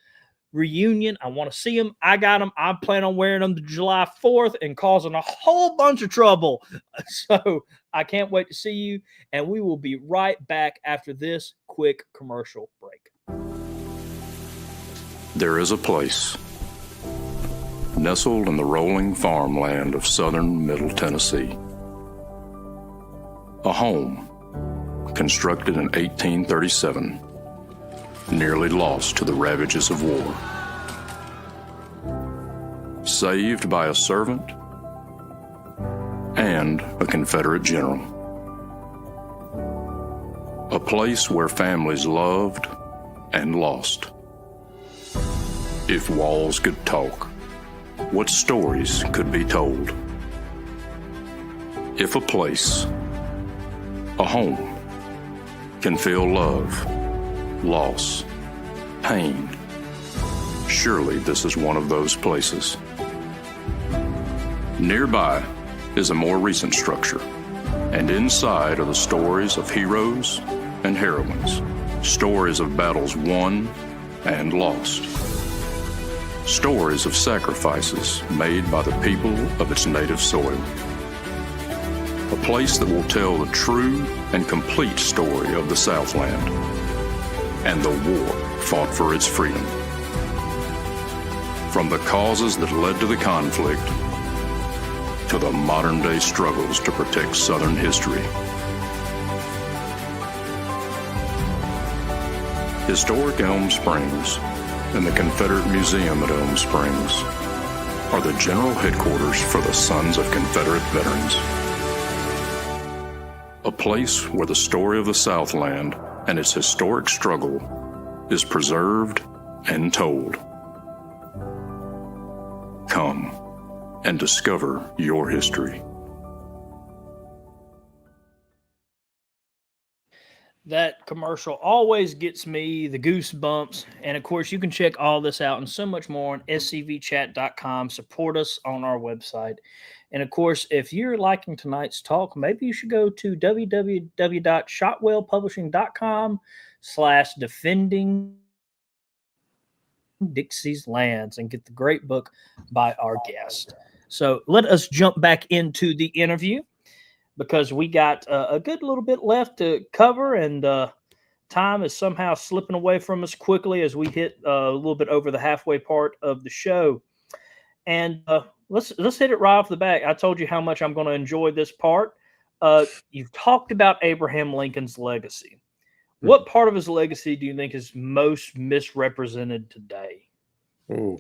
Reunion. I want to see them. I got them. I plan on wearing them to July 4th and causing a whole bunch of trouble. So I can't wait to see you. And we will be right back after this quick commercial break. There is a place nestled in the rolling farmland of southern Middle Tennessee. A home constructed in 1837, nearly lost to the ravages of war. Saved by a servant and a Confederate general. A place where families loved and lost. If walls could talk, what stories could be told? If a place, a home, can feel love, loss, pain, surely this is one of those places. Nearby is a more recent structure, and inside are the stories of heroes and heroines, stories of battles won and lost, stories of sacrifices made by the people of its native soil. A place that will tell the true and complete story of the Southland and the war fought for its freedom. From the causes that led to the conflict to the modern-day struggles to protect Southern history. Historic Elm Springs and the Confederate Museum at Elm Springs are the general headquarters for the Sons of Confederate Veterans. A place where the story of the Southland and its historic struggle is preserved and told. Come and discover your history. That commercial always gets me the goosebumps. And of course, you can check all this out and so much more on scvchat.com. Support us on our website. And of course, if you're liking tonight's talk, maybe you should go to www.shotwellpublishing.com/defending Dixie's lands and get the great book by our guest. So let us jump back into the interview because we got a good little bit left to cover, and time is somehow slipping away from us quickly as we hit a little bit over the halfway part of the show. And let's hit it right off the bat. I told you how much I'm going to enjoy this part. You've talked about Abraham Lincoln's legacy. What part of his legacy do you think is most misrepresented today? Ooh,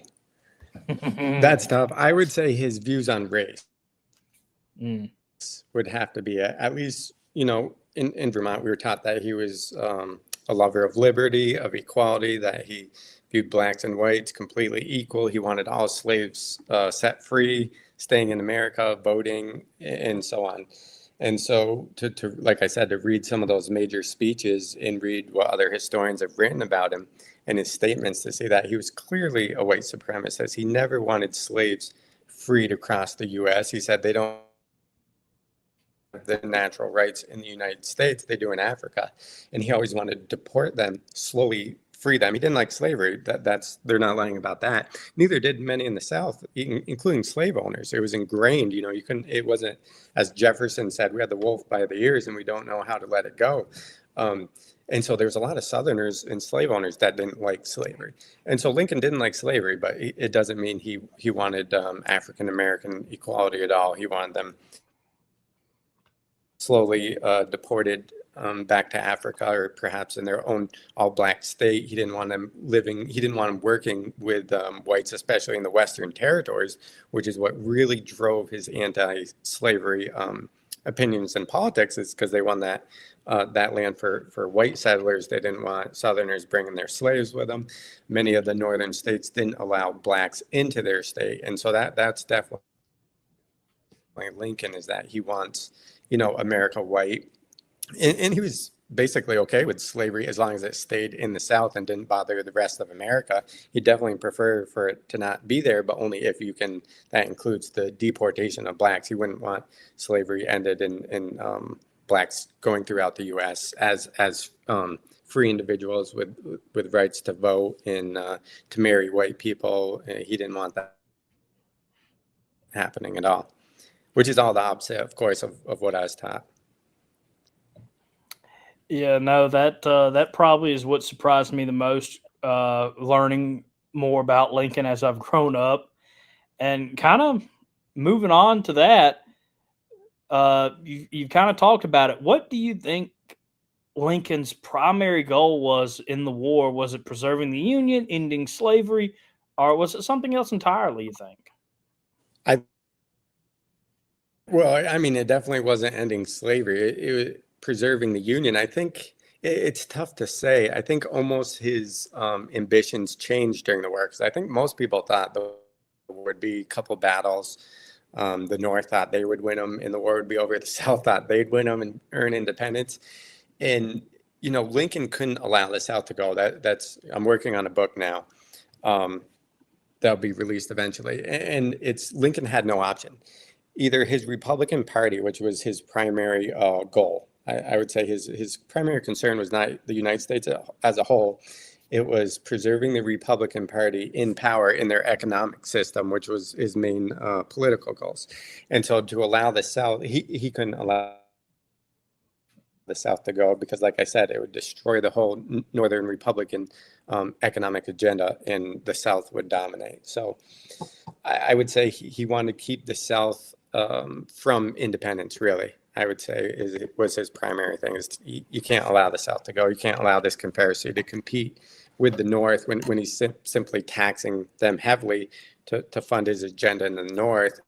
that's tough. I would say his views on race would have to be at least, in Vermont, we were taught that he was a lover of liberty, of equality, that he viewed blacks and whites completely equal. He wanted all slaves set free, staying in America, voting, and so on. And so to like I said, to read some of those major speeches and read what other historians have written about him and his statements, to see that he was clearly a white supremacist. He never wanted slaves free to cross the U.S. He said they don't have the natural rights in the United States, they do in Africa. And he always wanted to deport them, slowly free them. He didn't like slavery. They're not lying about that. Neither did many in the South, including slave owners. It was ingrained. It wasn't, as Jefferson said, we had the wolf by the ears and we don't know how to let it go. And so there's a lot of Southerners and slave owners that didn't like slavery. And so Lincoln didn't like slavery, but it doesn't mean he wanted African American equality at all. He wanted them slowly deported back to Africa, or perhaps in their own all-black state. He didn't want them working with whites, especially in the Western territories, which is what really drove his anti-slavery opinions and politics, is because they won that land for white settlers. They didn't want Southerners bringing their slaves with them. Many of the northern states didn't allow blacks into their state. And so that's definitely Lincoln, is that he wants, America white. And he was basically okay with slavery as long as it stayed in the South and didn't bother the rest of America. He'd definitely prefer for it to not be there, but only if that includes the deportation of blacks. He wouldn't want slavery ended and blacks going throughout the U.S. as free individuals with rights to vote and to marry white people. He didn't want that happening at all, which is all the opposite, of course, of what I was taught. Yeah, no, that probably is what surprised me the most, learning more about Lincoln as I've grown up. And kind of moving on to that, you've kind of talked about it. What do you think Lincoln's primary goal was in the war? Was it preserving the Union, ending slavery, or was it something else entirely, you think? It definitely wasn't ending slavery. It was preserving the Union. I think it's tough to say. I think almost his ambitions changed during the war, because I think most people thought there would be a couple battles. The North thought they would win them and the war would be over. The South thought they'd win them and earn independence. And, Lincoln couldn't allow the South to go. I'm working on a book now that'll be released eventually. And Lincoln had no option. Either his Republican Party, which was his primary goal. I would say his primary concern was not the United States as a whole. It was preserving the Republican Party in power in their economic system, which was his main political goals. And so to allow the South, he couldn't allow the South to go, because, like I said, it would destroy the whole Northern Republican economic agenda, and the South would dominate. So I would say he wanted to keep the South from independence, really. I would say was his primary thing. Is you can't allow the South to go. You can't allow this Confederacy to compete with the North when he's simply taxing them heavily to fund his agenda in the North.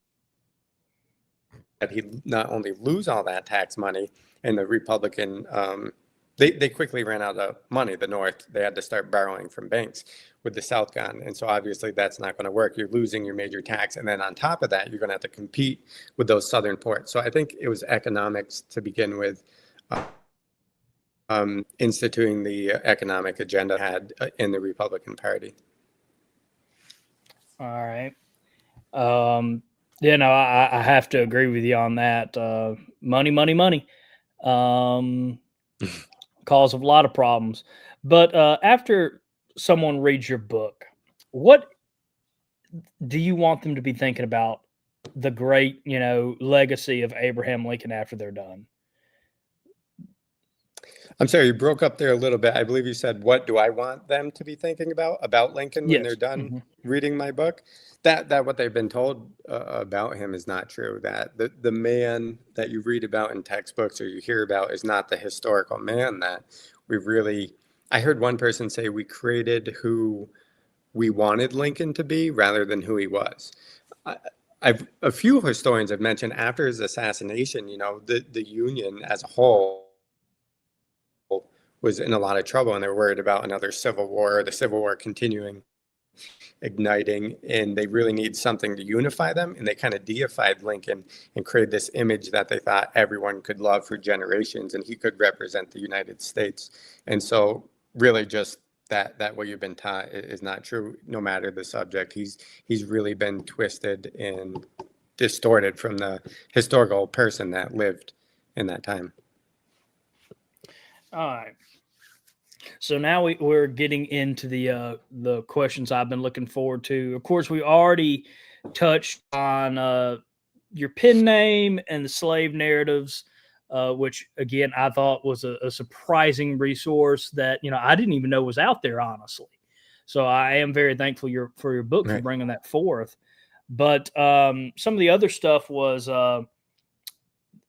That he'd not only lose all that tax money, and the Republican, they quickly ran out of money. The North, they had to start borrowing from banks, with the South gone. And so obviously that's not going to work. You're losing your major tax. And then on top of that, you're going to have to compete with those Southern ports. So I think it was economics to begin with, instituting the economic agenda had in the Republican Party. All right. I have to agree with you on that. Money. Cause of a lot of problems. But after someone reads your book, what do you want them to be thinking about the great, legacy of Abraham Lincoln after they're done? I'm sorry, you broke up there a little bit. I believe you said, what do I want them to be thinking about Lincoln when they're Yes. done reading my book? That what they've been told about him is not true. That the man that you read about in textbooks or you hear about is not the historical man that we really. I heard one person say we created who we wanted Lincoln to be rather than who he was. A few historians have mentioned after his assassination, the Union as a whole was in a lot of trouble, and they're worried about another civil war, the Civil War continuing, igniting, and they really need something to unify them. And they kind of deified Lincoln and created this image that they thought everyone could love for generations, and he could represent the United States. And so, really, just that what you've been taught is not true. No matter the subject, he's really been twisted and distorted from the historical person that lived in that time. All right. So now we're getting into the questions I've been looking forward to. Of course, we already touched on your pen name and the slave narratives, which again I thought was a surprising resource that I didn't even know was out there, honestly. So I am very thankful for your book for bringing that forth. But some of the other stuff was.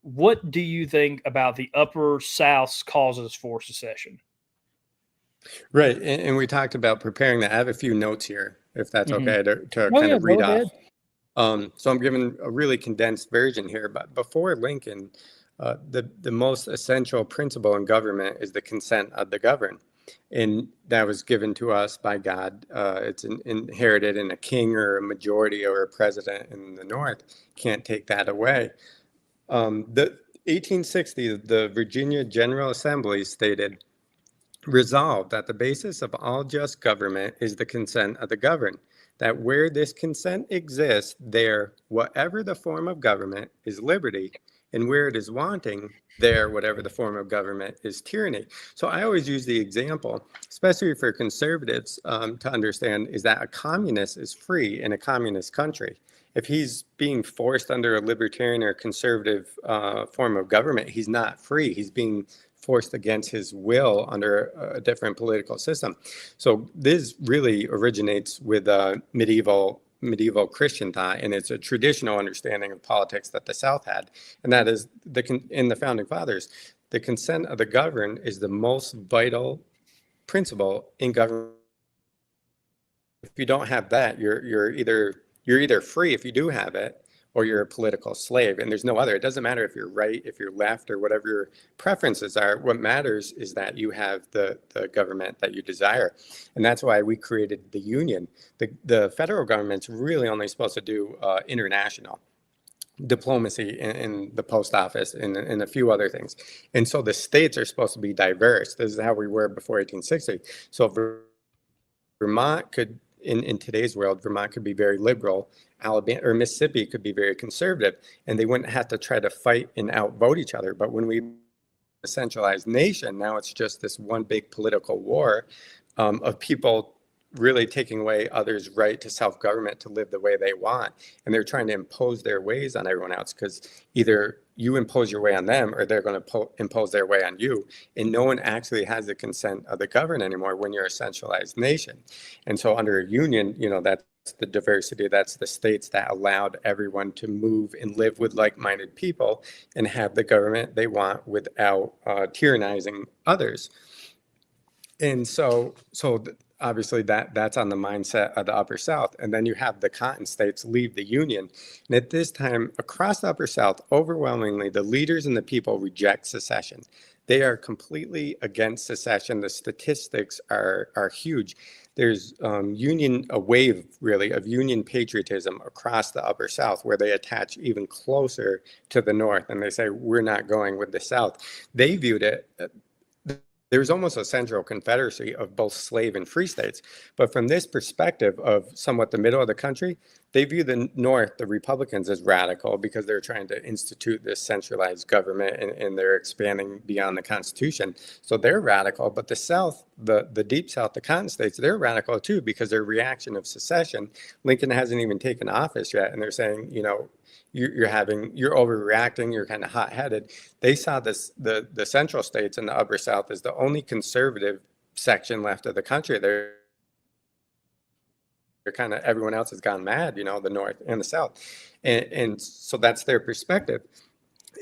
What do you think about the Upper South's causes for secession? Right. And we talked about preparing that. I have a few notes here, if that's okay, to kind of read off. So I'm giving a really condensed version here. But before Lincoln, the most essential principle in government is the consent of the governed. And that was given to us by God. It's inherited in a king or a majority or a president in the North. Can't take that away. The 1860, the Virginia General Assembly stated, resolved that the basis of all just government is the consent of the governed, that where this consent exists, there, whatever the form of government, is liberty, and where it is wanting, there, whatever the form of government, is tyranny. So I always use the example, especially for conservatives, to understand, is that a communist is free in a communist country. If he's being forced under a libertarian or conservative form of government, he's not free. He's being forced against his will under a different political system. So this really originates with medieval Christian thought, and it's a traditional understanding of politics that the South had, and that is in the Founding Fathers, the consent of the governed is the most vital principle in government. If you don't have that, you're either free if you do have it, or you're a political slave, and there's no other. It doesn't matter if you're right, if you're left, or whatever your preferences are. What matters is that you have the government that you desire. And that's why we created the Union. The federal government's really only supposed to do international diplomacy in the post office and a few other things. And so the states are supposed to be diverse. This is how we were before 1860. So Vermont could, in today's world, Vermont could be very liberal. Alabama or Mississippi could be very conservative, and they wouldn't have to try to fight and outvote each other. But when we a centralized nation, now it's just this one big political war of people really taking away others' right to self-government to live the way they want. And they're trying to impose their ways on everyone else, because either you impose your way on them or they're going to impose their way on you. And no one actually has the consent of the governed anymore when you're a centralized nation. And so under a union, that's the diversity, that's the states that allowed everyone to move and live with like-minded people and have the government they want without tyrannizing others. And so obviously that's on the mindset of the Upper South. And then you have the Cotton States leave the Union. And at this time, across the Upper South, overwhelmingly, the leaders and the people reject secession. They are completely against secession. The statistics are huge. There's a wave, really, of Union patriotism across the Upper South, where they attach even closer to the North. And they say, we're not going with the South. They viewed it there's almost a central confederacy of both slave and free states. But from this perspective of somewhat the middle of the country, they view the North, the Republicans, as radical because they're trying to institute this centralized government and they're expanding beyond the Constitution. So they're radical. But the South, the Deep South, the Cotton States, they're radical too because their reaction of secession, Lincoln hasn't even taken office yet. And they're saying, you're overreacting, you're kind of hot-headed. They saw the central states and the upper South as the only conservative section left of the country. They're kind of, everyone else has gone mad, the North and the South. And so that's their perspective.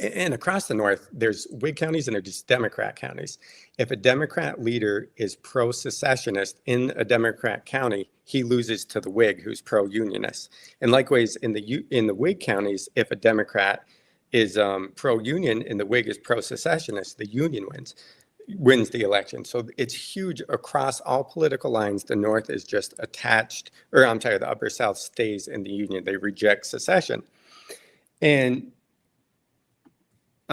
And across the North, there's Whig counties and there's Democrat counties. If a Democrat leader is pro-secessionist in a Democrat county, he loses to the Whig who's pro-unionist. And likewise, in the Whig counties, if a Democrat is pro-union and the Whig is pro-secessionist, the union wins the election. So it's huge across all political lines. The North is just attached, the upper South stays in the union. They reject secession. And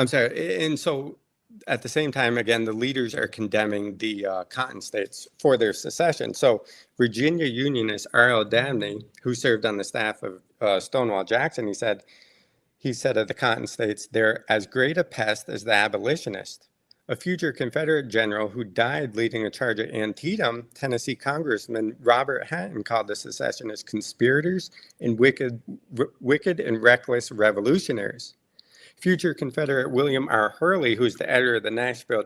so at the same time, again, the leaders are condemning the Cotton states for their secession. So Virginia Unionist R.L. Dabney, who served on the staff of Stonewall Jackson, he said of the Cotton states, they're as great a pest as the abolitionist. A future Confederate general who died leading a charge at Antietam, Tennessee Congressman Robert Hatton called the secessionists conspirators and wicked and reckless revolutionaries. Future Confederate William R. Hurley, who's the editor of the Nashville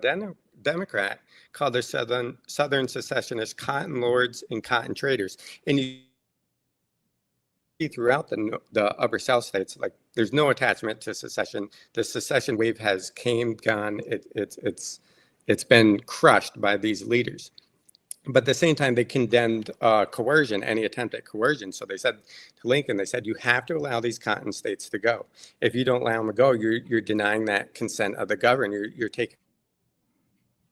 Democrat, called the Southern secessionists cotton lords and cotton traders. And you see throughout the upper South states, like, there's no attachment to secession. The secession wave has came, gone. It's been crushed by these leaders. But at the same time, they condemned coercion, any attempt at coercion. So they said to Lincoln, they said, you have to allow these Cotton states to go. If you don't allow them to go, you're denying that consent of the governed. You're taking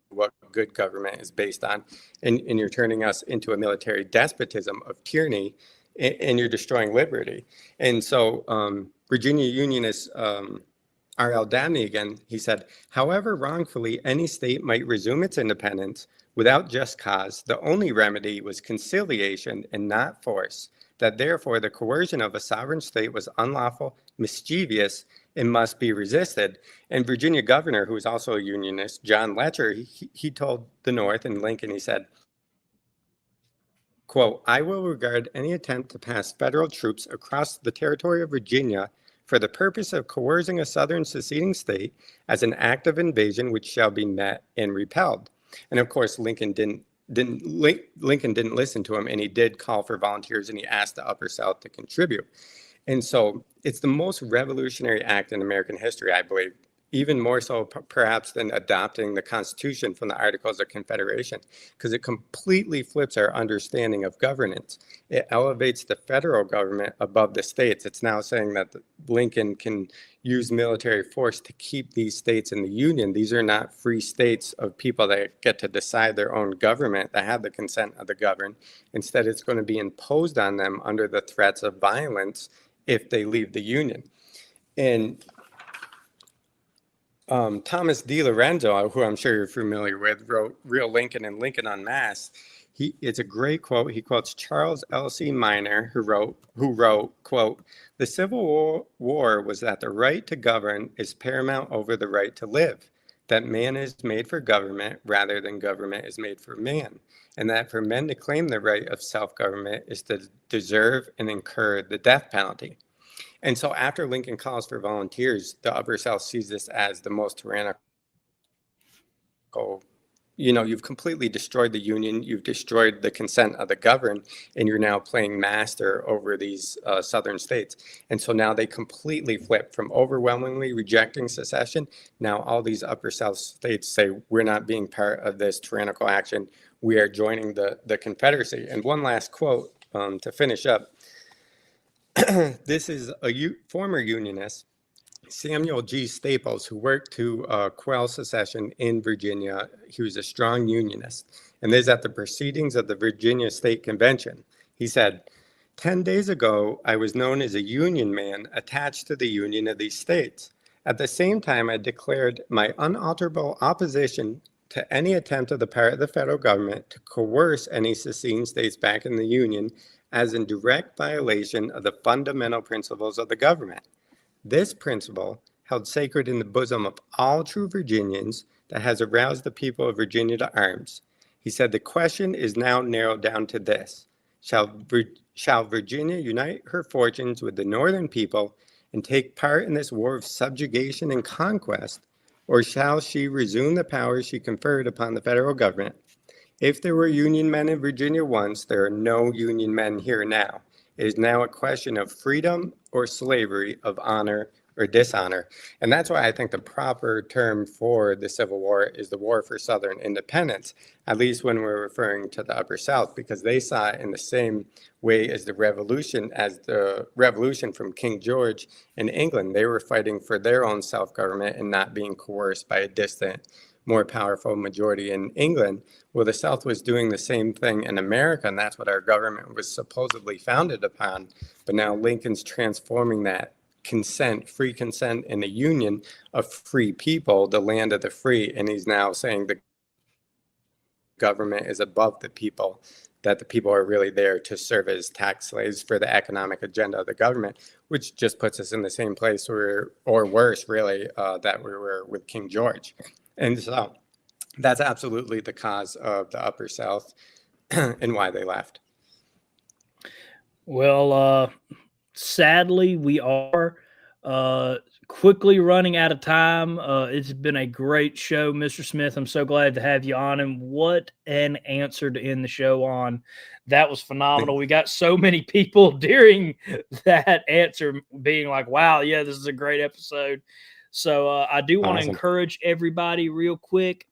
what good government is based on, and you're turning us into a military despotism of tyranny, and you're destroying liberty. And so Virginia Unionist R.L. Dabney, again, he said, however wrongfully any state might resume its independence, without just cause, the only remedy was conciliation and not force, that therefore the coercion of a sovereign state was unlawful, mischievous, and must be resisted. And Virginia governor, who was also a unionist, John Letcher, he told the North and Lincoln, he said, quote, I will regard any attempt to pass federal troops across the territory of Virginia for the purpose of coercing a southern seceding state as an act of invasion which shall be met and repelled. And of course, Lincoln didn't listen to him, and he did call for volunteers, and he asked the Upper South to contribute. And so it's the most revolutionary act in American history, I believe, even more so perhaps than adopting the Constitution from the Articles of Confederation, because it completely flips our understanding of governance. It elevates the federal government above the states. It's now saying that Lincoln can use military force to keep these states in the Union. These are not free states of people that get to decide their own government, that have the consent of the governed. Instead, it's going to be imposed on them under the threats of violence if they leave the Union. And Thomas D. Lorenzo, who I'm sure you're familiar with, wrote Real Lincoln and Lincoln Unmasked. It's a great quote. He quotes Charles L.C. Minor, who wrote, quote, the Civil War was that the right to govern is paramount over the right to live, that man is made for government rather than government is made for man, and that for men to claim the right of self-government is to deserve and incur the death penalty. And so after Lincoln calls for volunteers, the Upper South sees this as the most tyrannical. You've completely destroyed the Union, you've destroyed the consent of the governed, and you're now playing master over these southern states. And so now they completely flip from overwhelmingly rejecting secession. Now all these Upper South states say, we're not being part of this tyrannical action. We are joining the Confederacy. And one last quote to finish up. This is a former Unionist, Samuel G. Staples, who worked to quell secession in Virginia. He was a strong Unionist. And this is at the proceedings of the Virginia State Convention. He said, 10 days ago, I was known as a Union man attached to the Union of these states. At the same time, I declared my unalterable opposition to any attempt of the part of the federal government to coerce any seceding states back in the Union as in direct violation of the fundamental principles of the government. This principle, held sacred in the bosom of all true Virginians, that has aroused the people of Virginia to arms. He said, the question is now narrowed down to this. Shall Virginia unite her fortunes with the Northern people and take part in this war of subjugation and conquest, or shall she resume the powers she conferred upon the federal government? If there were Union men in Virginia once, there are no Union men here now. It is now a question of freedom or slavery, of honor or dishonor. And that's why I think the proper term for the Civil War is the War for Southern Independence, at least when we're referring to the Upper South, because they saw it in the same way as the revolution from King George in England. They were fighting for their own self-government and not being coerced by a distant, more powerful majority in England. Well, the South was doing the same thing in America, and that's what our government was supposedly founded upon. But now Lincoln's transforming that free consent in a union of free people, the land of the free, and he's now saying the government is above the people, that the people are really there to serve as tax slaves for the economic agenda of the government, which just puts us in the same place or worse, really, that we were with King George. And so that's absolutely the cause of the Upper South and why they left. Well, sadly, we are quickly running out of time. It's been a great show, Mr. Smith. I'm so glad to have you on. And what an answer to end the show on. That was phenomenal. We got so many people during that answer being like, wow, yeah, this is a great episode. So I do want to encourage everybody real quick.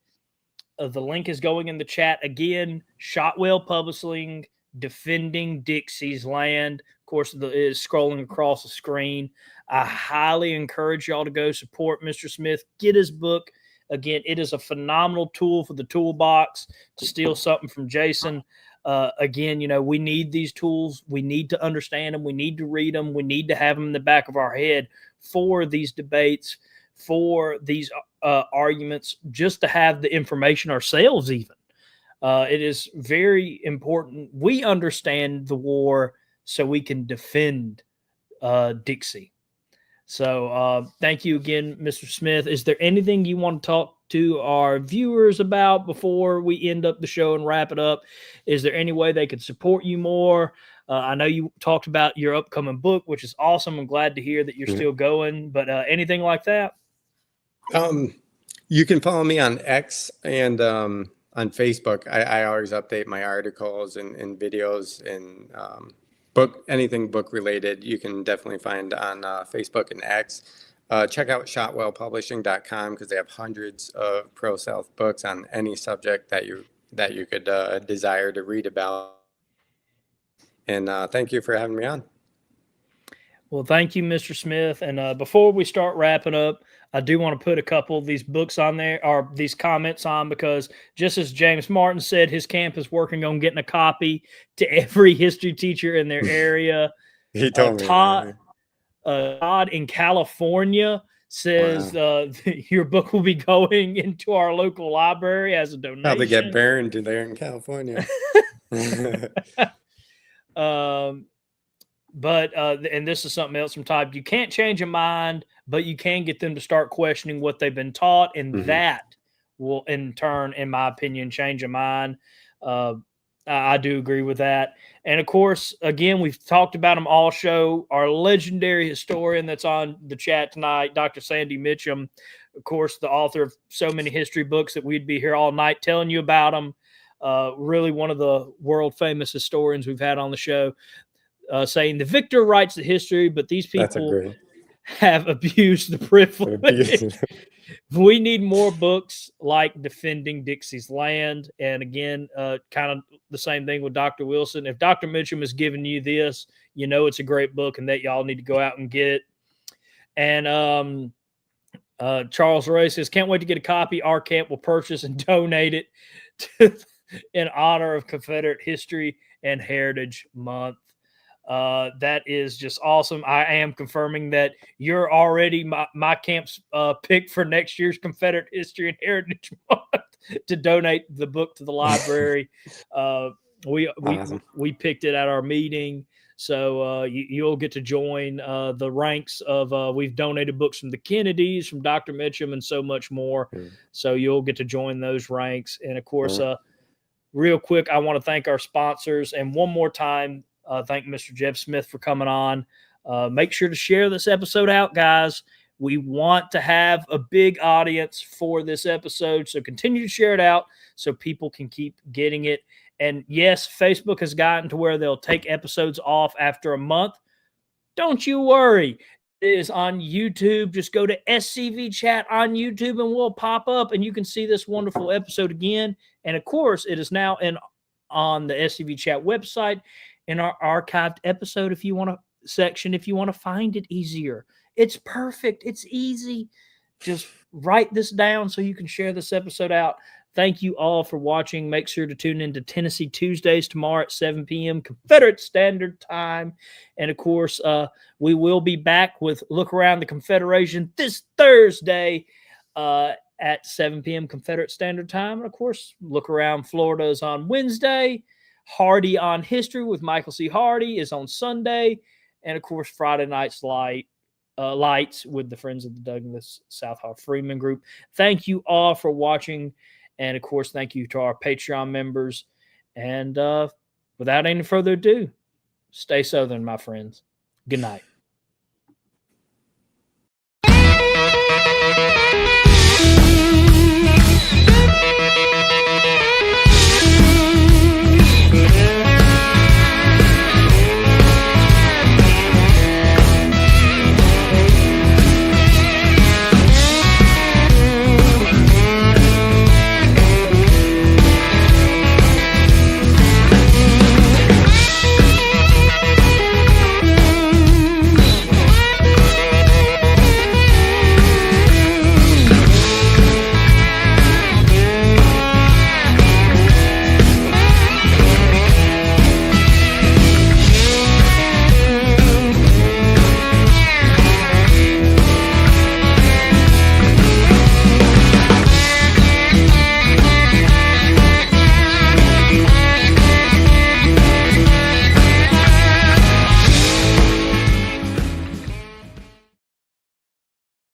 The link is going in the chat again. Shotwell Publishing, Defending Dixie's Land. Of course, it is scrolling across the screen. I highly encourage y'all to go support Mr. Smith. Get his book. Again, it is a phenomenal tool for the toolbox to steal something from Jason. Again, we need these tools. We need to understand them. We need to read them. We need to have them in the back of our head for these debates, for these arguments, just to have the information ourselves even. It is very important. We understand the war so we can defend Dixie. So thank you again, Mr. Smith. Is there anything you want to talk to our viewers about before we end up the show and wrap it up? Is there any way they could support you more? I know you talked about your upcoming book, which is awesome. I'm glad to hear that you're still going, but anything like that? You can follow me on X and on Facebook. I always update my articles and videos and anything book related. You can definitely find on Facebook and X. Check out shotwellpublishing.com because they have hundreds of pro-South books on any subject that you could desire to read about. And thank you for having me on. Well, thank you, Mr. Smith. And before we start wrapping up, I do want to put a couple of these books on there, or these comments on, because just as James Martin said, his camp is working on getting a copy to every history teacher in their area. He told me. Todd in California says your book will be going into our local library as a donation. Probably get burned there in California. But and this is something else from Todd. You can't change a mind, but you can get them to start questioning what they've been taught, and that will, in turn, in my opinion, change a mind. I do agree with that. And, of course, again, we've talked about them all show. Our legendary historian that's on the chat tonight, Dr. Sandy Mitchum, of course, the author of so many history books that we'd be here all night telling you about them. Really one of the world-famous historians we've had on the show. Saying the victor writes the history, but these people have abused the privilege. We need more books like Defending Dixie's Land. And again, kind of the same thing with Dr. Wilson. If Dr. Mitchum is giving you this, it's a great book and that y'all need to go out and get it. And Charles Ray says, can't wait to get a copy. Our camp will purchase and donate it in honor of Confederate History and Heritage Month. That is just awesome. I am confirming that you're already my camp's pick for next year's Confederate History and Heritage Month to donate the book to the library. We picked it at our meeting, so you'll get to join the ranks of we've donated books from the Kennedys, from Dr. Mitchum, and so much more. So you'll get to join those ranks. And of course, real quick, I want to thank our sponsors, and one more time, thank Mr. Jeb Smith for coming on. Make sure to share this episode out, guys. We want to have a big audience for this episode, so continue to share it out so people can keep getting it. And yes, Facebook has gotten to where they'll take episodes off after a month. Don't you worry. It is on YouTube. Just go to SCV Chat on YouTube and we'll pop up and you can see this wonderful episode again. And of course, it is now on the SCV Chat website in our archived episode if you want to section, if you want to find it easier. It's perfect. It's easy. Just write this down so you can share this episode out. Thank you all for watching. Make sure to tune in to Tennessee Tuesdays tomorrow at 7 p.m. Confederate Standard Time. And, of course, we will be back with Look Around the Confederation this Thursday at 7 p.m. Confederate Standard Time. And, of course, Look Around Florida is on Wednesday. Hardy on History with Michael C. Hardy is on Sunday. And, of course, Friday Night's Lights with the Friends of the Douglas Southall Freeman Group. Thank you all for watching. And, of course, thank you to our Patreon members. And without any further ado, stay Southern, my friends. Good night.